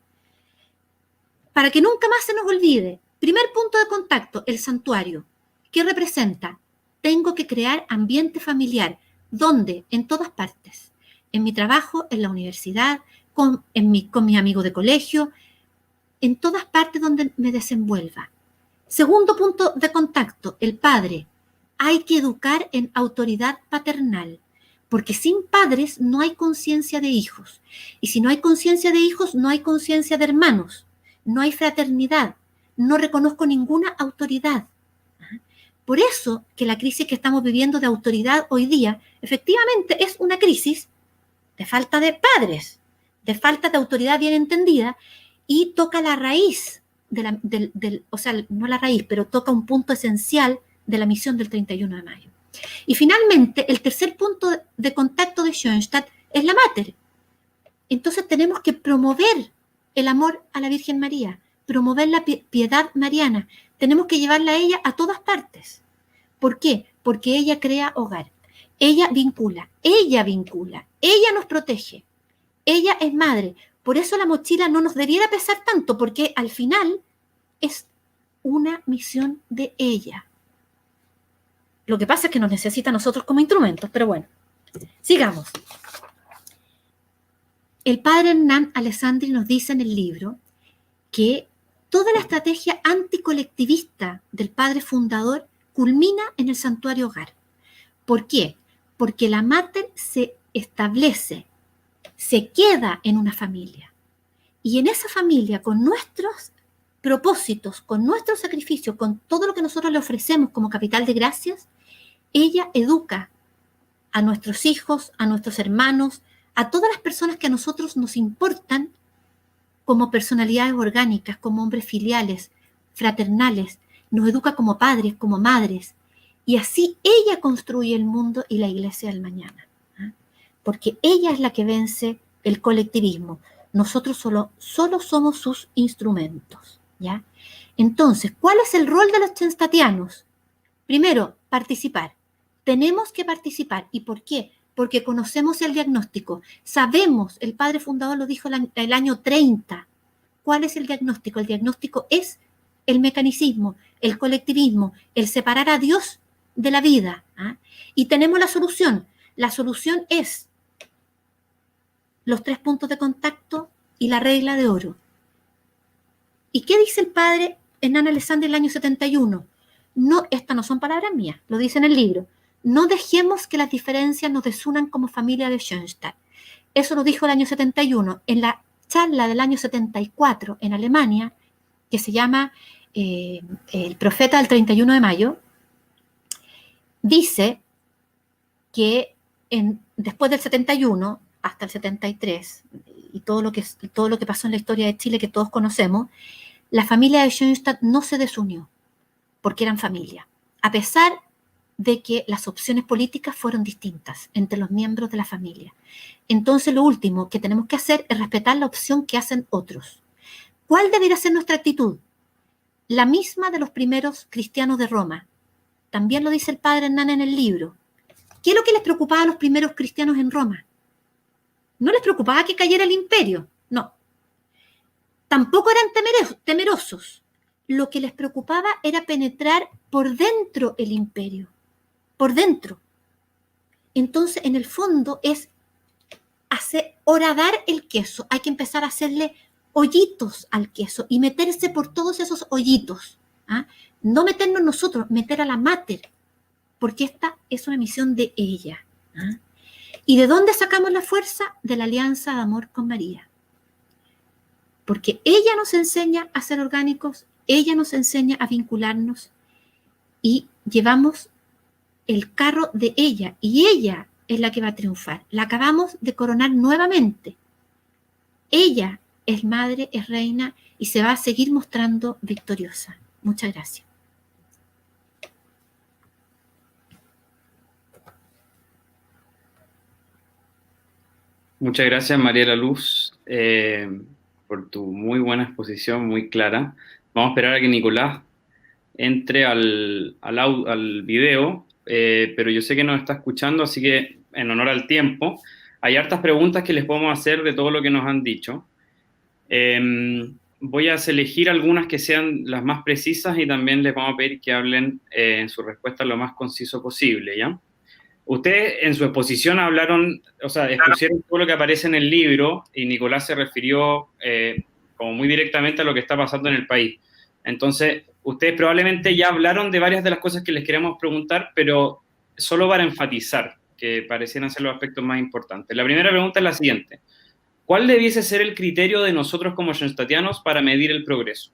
Para que nunca más se nos olvide. Primer punto de contacto, el santuario. ¿Qué representa? Tengo que crear ambiente familiar. ¿Dónde? En todas partes. En mi trabajo, en la universidad, con mis amigos de colegio, en todas partes donde me desenvuelva. Segundo punto de contacto, el padre. Hay que educar en autoridad paternal, porque sin padres no hay conciencia de hijos. Y si no hay conciencia de hijos, no hay conciencia de hermanos, no hay fraternidad, no reconozco ninguna autoridad. Por eso que la crisis que estamos viviendo de autoridad hoy día, efectivamente es una crisis de falta de padres, de falta de autoridad bien entendida, y toca la raíz, o sea, no la raíz, pero toca un punto esencial de la misión del 31 de mayo. Y finalmente, el tercer punto de contacto de Schoenstatt es la mater. Entonces tenemos que promover el amor a la Virgen María, promover la piedad mariana. Tenemos que llevarla a ella a todas partes. ¿Por qué? Porque ella crea hogar. Ella vincula, ella nos protege. Ella es madre. Por eso la mochila no nos debiera pesar tanto, porque al final es una misión de ella. Lo que pasa es que nos necesita a nosotros como instrumentos, pero bueno, sigamos. El padre Hernán Alessandri nos dice en el libro que toda la estrategia anticolectivista del padre fundador culmina en el santuario hogar. ¿Por qué? Porque la mater se establece, se queda en una familia. Y en esa familia, con nuestros propósitos, con nuestro sacrificio, con todo lo que nosotros le ofrecemos como capital de gracias, ella educa a nuestros hijos, a nuestros hermanos, a todas las personas que a nosotros nos importan como personalidades orgánicas, como hombres filiales, fraternales, nos educa como padres, como madres, y así ella construye el mundo y la iglesia del mañana. ¿Ah? Porque ella es la que vence el colectivismo. Nosotros solo somos sus instrumentos. ¿Ya? Entonces, ¿cuál es el rol de los schoenstattianos? Primero, participar. Tenemos que participar. ¿Y por qué? Porque conocemos el diagnóstico. Sabemos, el padre fundador lo dijo el año 30. ¿Cuál es el diagnóstico? El diagnóstico es el mecanicismo, el colectivismo, el separar a Dios de la vida. ¿ah? Y tenemos la solución. La solución es los 3 puntos de contacto y la regla de oro. ¿Y qué dice el padre Hernán Alessandri en el año 71? No, estas no son palabras mías, lo dice en el libro. No dejemos que las diferencias nos desunan como familia de Schoenstatt. Eso lo dijo el año 71. En la charla del año 74 en Alemania, que se llama El profeta del 31 de mayo, dice que después del 71 hasta el 73, y todo lo que pasó en la historia de Chile que todos conocemos, la familia de Schoenstatt no se desunió, porque eran familia, a pesar de que las opciones políticas fueron distintas entre los miembros de la familia. Entonces, lo último que tenemos que hacer es respetar la opción que hacen otros. ¿Cuál debería ser nuestra actitud? La misma de los primeros cristianos de Roma. También lo dice el padre Hernán en el libro. ¿Qué es lo que les preocupaba a los primeros cristianos en Roma? No les preocupaba que cayera el imperio, no. Tampoco eran temerosos. Lo que les preocupaba era penetrar por dentro el imperio, por dentro. Entonces, en el fondo, es horadar el queso. Hay que empezar a hacerle hoyitos al queso y meterse por todos esos hoyitos. ¿Ah? No meternos nosotros, meter a la mater, porque esta es una misión de ella. ¿Ah? ¿Y de dónde sacamos la fuerza? De la alianza de amor con María. Porque ella nos enseña a ser orgánicos, ella nos enseña a vincularnos y llevamos el carro de ella y ella es la que va a triunfar. La acabamos de coronar nuevamente. Ella es madre, es reina y se va a seguir mostrando victoriosa. Muchas gracias. Muchas gracias, María de la Luz, por tu muy buena exposición, muy clara. Vamos a esperar a que Nicolás entre al video, pero yo sé que nos está escuchando, así que en honor al tiempo, hay hartas preguntas que les podemos hacer de todo lo que nos han dicho. Voy a elegir algunas que sean las más precisas y también les vamos a pedir que hablen en su respuesta lo más conciso posible, ¿ya? Ustedes en su exposición hablaron, o sea, expusieron todo lo que aparece en el libro y Nicolás se refirió como muy directamente a lo que está pasando en el país. Entonces, ustedes probablemente ya hablaron de varias de las cosas que les queremos preguntar, pero solo para enfatizar, que parecieran ser los aspectos más importantes. La primera pregunta es la siguiente. ¿Cuál debiese ser el criterio de nosotros como schoenstattianos para medir el progreso?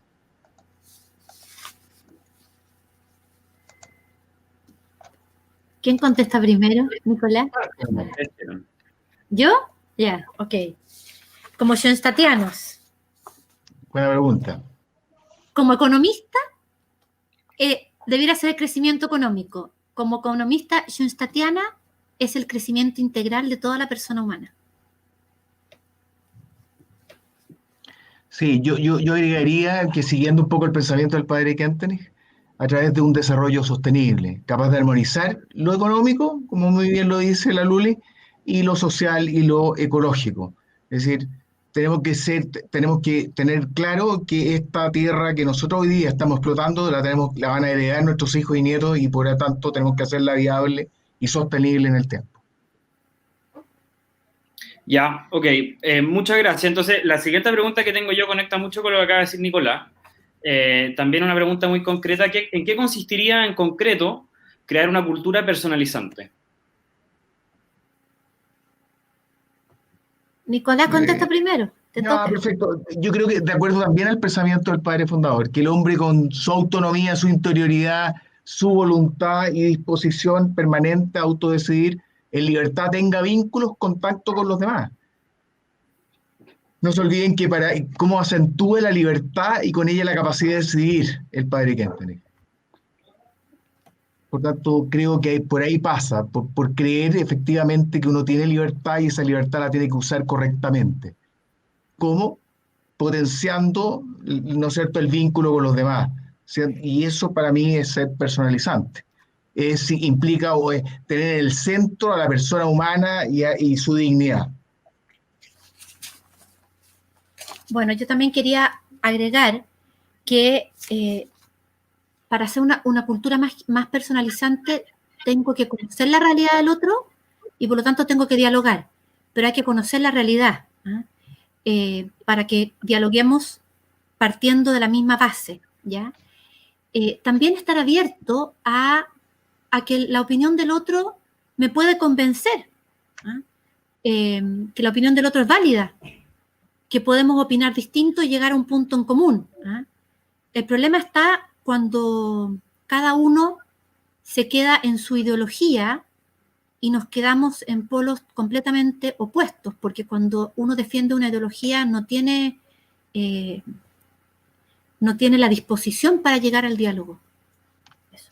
¿Quién contesta primero, Nicolás? ¿Yo? Ya, ok. Como schoenstattianos. Buena pregunta. Como economista, debiera ser el crecimiento económico. Como economista schoenstattiana, es el crecimiento integral de toda la persona humana. Sí, yo agregaría que siguiendo un poco el pensamiento del padre Kentenich, a través de un desarrollo sostenible, capaz de armonizar lo económico, como muy bien lo dice la Luli, y lo social y lo ecológico. Es decir, tenemos que tener claro que esta tierra que nosotros hoy día estamos explotando, la van a heredar nuestros hijos y nietos, y por lo tanto tenemos que hacerla viable y sostenible en el tiempo. Ya, ok. Muchas gracias. Entonces, la siguiente pregunta que tengo yo conecta mucho con lo que acaba de decir Nicolás. También una pregunta muy concreta. ¿En qué consistiría en concreto crear una cultura personalizante? Nicolás, contesta primero. Te toca. Perfecto. Yo creo que de acuerdo también al pensamiento del padre fundador, que el hombre con su autonomía, su interioridad, su voluntad y disposición permanente a autodecidir, en libertad tenga vínculos, contacto con los demás. No se olviden que para cómo acentúe la libertad y con ella la capacidad de decidir el padre Kentenich. Por tanto, creo que por ahí pasa, por creer efectivamente que uno tiene libertad y esa libertad la tiene que usar correctamente. ¿Cómo? Potenciando, ¿no es cierto?, el vínculo con los demás. Y eso para mí es ser personalizante. Implica tener en el centro a la persona humana y su dignidad. Bueno, yo también quería agregar que para hacer una cultura más personalizante tengo que conocer la realidad del otro y por lo tanto tengo que dialogar, pero hay que conocer la realidad, para que dialoguemos partiendo de la misma base, ¿ya? También estar abierto a que la opinión del otro me puede convencer, que la opinión del otro es válida, que podemos opinar distinto y llegar a un punto en común. El problema está cuando cada uno se queda en su ideología y nos quedamos en polos completamente opuestos, porque cuando uno defiende una ideología no tiene la disposición para llegar al diálogo. Eso.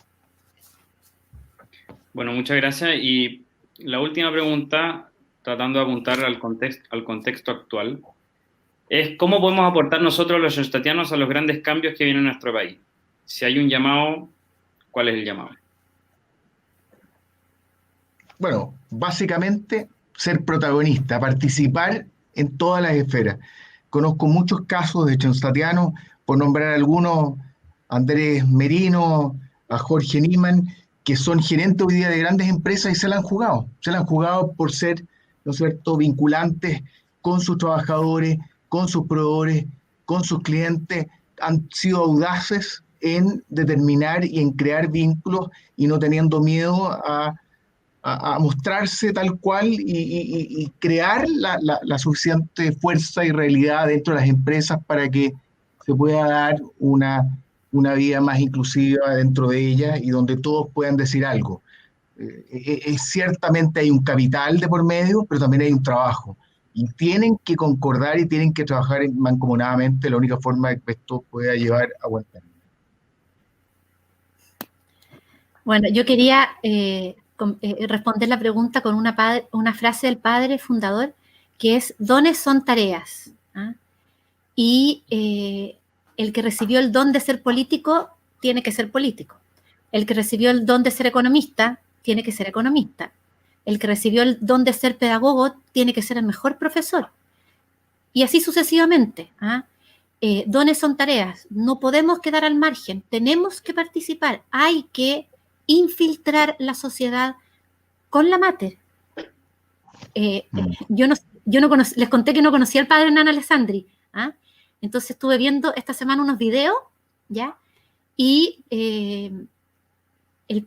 Bueno, muchas gracias. Y la última pregunta, tratando de apuntar al contexto actual, es cómo podemos aportar nosotros los schoenstattianos a los grandes cambios que vienen en nuestro país. Si hay un llamado, ¿cuál es el llamado? Bueno, básicamente ser protagonista, participar en todas las esferas. Conozco muchos casos de schoenstattianos, por nombrar algunos, Andrés Merino, a Jorge Niemann, que son gerentes hoy día de grandes empresas y se la han jugado por ser, ¿no es cierto?, vinculantes con sus trabajadores, con sus proveedores, con sus clientes, han sido audaces en determinar y en crear vínculos y no teniendo miedo a mostrarse tal cual y crear la suficiente fuerza y realidad dentro de las empresas para que se pueda dar una vida más inclusiva dentro de ellas y donde todos puedan decir algo. Ciertamente hay un capital de por medio, pero también hay un trabajo. Y tienen que concordar y tienen que trabajar mancomunadamente, la única forma de que esto pueda llevar a buen término. Bueno, yo quería responder la pregunta con una frase del padre fundador, que es: dones son tareas. Y el que recibió el don de ser político tiene que ser político. El que recibió el don de ser economista tiene que ser economista. El que recibió el don de ser pedagogo tiene que ser el mejor profesor. Y así sucesivamente. Dones son tareas. No podemos quedar al margen. Tenemos que participar. Hay que infiltrar la sociedad con la mater. Yo no les conté que no conocía al padre Hernán Alessandri. Entonces estuve viendo esta semana unos videos, ¿ya? Y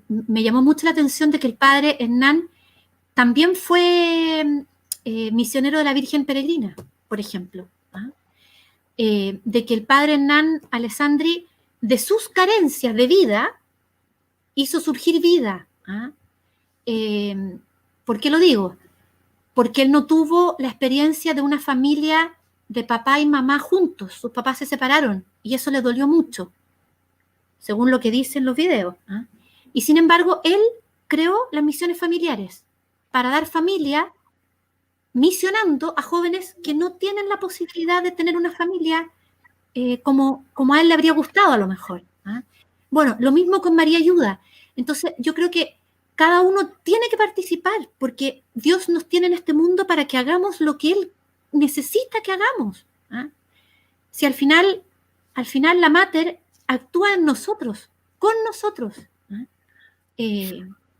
me llamó mucho la atención de que el padre Hernán también fue misionero de la Virgen Peregrina, por ejemplo. De que el padre Hernán Alessandri, de sus carencias de vida, hizo surgir vida. ¿Por qué lo digo? Porque él no tuvo la experiencia de una familia de papá y mamá juntos. Sus papás se separaron y eso le dolió mucho, según lo que dicen los videos. Y sin embargo, él creó las misiones familiares para dar familia, misionando a jóvenes que no tienen la posibilidad de tener una familia como a él le habría gustado a lo mejor. Bueno, lo mismo con María Ayuda. Entonces, yo creo que cada uno tiene que participar, porque Dios nos tiene en este mundo para que hagamos lo que Él necesita que hagamos. Si al final la mater actúa en nosotros, con nosotros.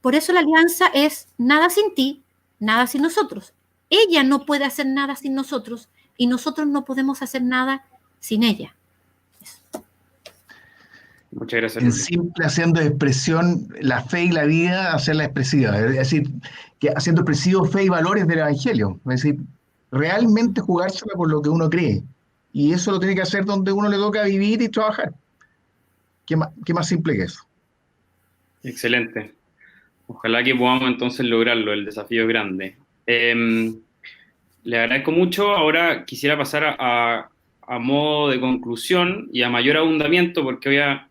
Por eso la alianza es nada sin ti, nada sin nosotros. Ella no puede hacer nada sin nosotros y nosotros no podemos hacer nada sin ella. Muchas gracias. En simple, haciendo expresión la fe y la vida, hacerla expresiva. Es decir, que haciendo expresivo fe y valores del Evangelio. Es decir, realmente jugársela por lo que uno cree. Y eso lo tiene que hacer donde uno le toca vivir y trabajar. ¿Qué más simple que eso? Excelente. Ojalá que podamos entonces lograrlo, el desafío es grande. Le agradezco mucho. Ahora quisiera pasar a modo de conclusión y a mayor abundamiento, porque voy a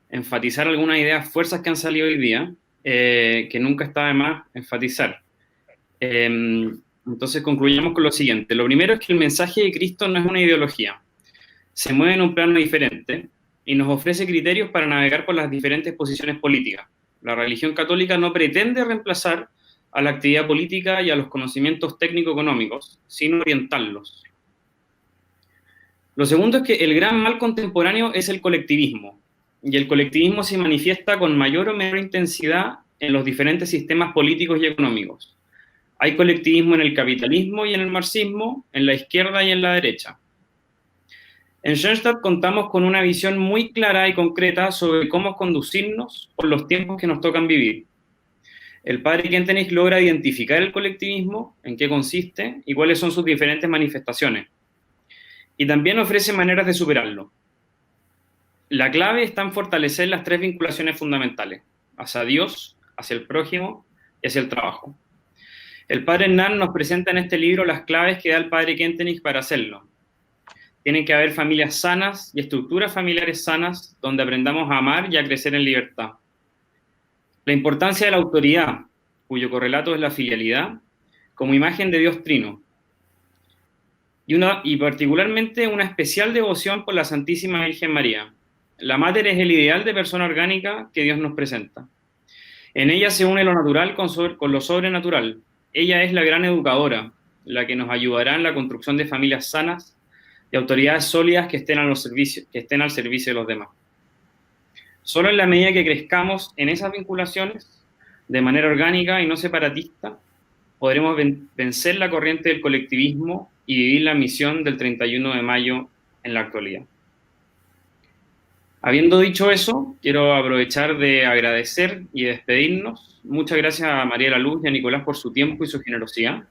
enfatizar algunas ideas, fuerzas que han salido hoy día, que nunca está de más enfatizar. Entonces concluyamos con lo siguiente. Lo primero es que el mensaje de Cristo no es una ideología. Se mueve en un plano diferente y nos ofrece criterios para navegar por las diferentes posiciones políticas. La religión católica no pretende reemplazar a la actividad política y a los conocimientos técnico-económicos, sino orientarlos. Lo segundo es que el gran mal contemporáneo es el colectivismo, y el colectivismo se manifiesta con mayor o menor intensidad en los diferentes sistemas políticos y económicos. Hay colectivismo en el capitalismo y en el marxismo, en la izquierda y en la derecha. En Schoenstatt contamos con una visión muy clara y concreta sobre cómo conducirnos por los tiempos que nos tocan vivir. El padre Kentenich logra identificar el colectivismo, en qué consiste y cuáles son sus diferentes manifestaciones. Y también ofrece maneras de superarlo. La clave está en fortalecer las 3 vinculaciones fundamentales, hacia Dios, hacia el prójimo y hacia el trabajo. El padre Hernán nos presenta en este libro las claves que da el padre Kentenich para hacerlo. Tienen que haber familias sanas y estructuras familiares sanas donde aprendamos a amar y a crecer en libertad. La importancia de la autoridad, cuyo correlato es la filialidad, como imagen de Dios Trino. Y particularmente una especial devoción por la Santísima Virgen María. La Mater es el ideal de persona orgánica que Dios nos presenta. En ella se une lo natural con lo sobrenatural. Ella es la gran educadora, la que nos ayudará en la construcción de familias sanas y autoridades sólidas que estén al servicio de los demás. Solo en la medida que crezcamos en esas vinculaciones, de manera orgánica y no separatista, podremos vencer la corriente del colectivismo y vivir la misión del 31 de mayo en la actualidad. Habiendo dicho eso, quiero aprovechar de agradecer y despedirnos. Muchas gracias a María de la Luz y a Nicolás por su tiempo y su generosidad.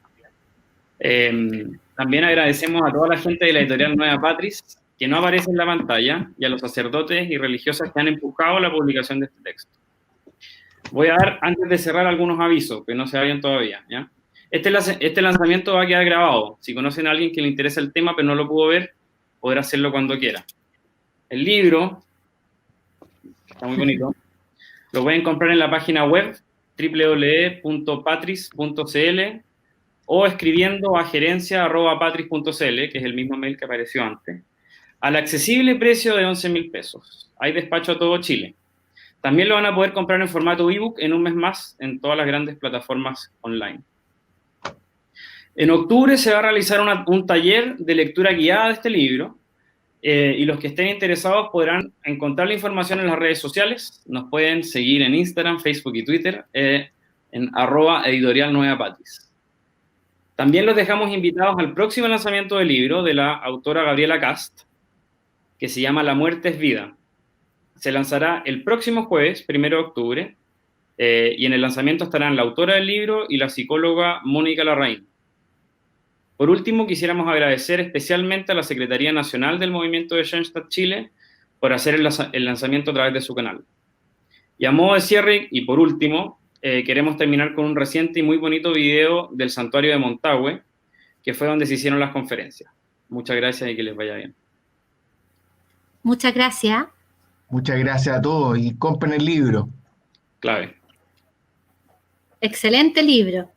También agradecemos a toda la gente de la editorial Nueva Patris, que no aparece en la pantalla, y a los sacerdotes y religiosas que han empujado la publicación de este texto. Voy a dar, antes de cerrar, algunos avisos, que no se vayan todavía, ¿ya? Este lanzamiento va a quedar grabado. Si conocen a alguien que le interesa el tema pero no lo pudo ver, podrá hacerlo cuando quiera. El libro, está muy bonito, lo pueden comprar en la página web www.patris.cl o escribiendo a gerencia@patris.cl, que es el mismo mail que apareció antes, al accesible precio de 11.000 pesos. Hay despacho a todo Chile. También lo van a poder comprar en formato ebook en un mes más en todas las grandes plataformas online. En octubre se va a realizar un taller de lectura guiada de este libro, y los que estén interesados podrán encontrar la información en las redes sociales. Nos pueden seguir en Instagram, Facebook y Twitter en @editorialnuevapatris. También los dejamos invitados al próximo lanzamiento del libro de la autora Gabriela Cast, que se llama La muerte es vida. Se lanzará el próximo jueves, 1 de octubre, y en el lanzamiento estarán la autora del libro y la psicóloga Mónica Larraín. Por último, quisiéramos agradecer especialmente a la Secretaría Nacional del Movimiento de Schoenstatt Chile por hacer el lanzamiento a través de su canal. Y a modo de cierre, y por último, queremos terminar con un reciente y muy bonito video del Santuario de Montague, que fue donde se hicieron las conferencias. Muchas gracias y que les vaya bien. Muchas gracias. Muchas gracias a todos y compren el libro. Clave. Excelente libro.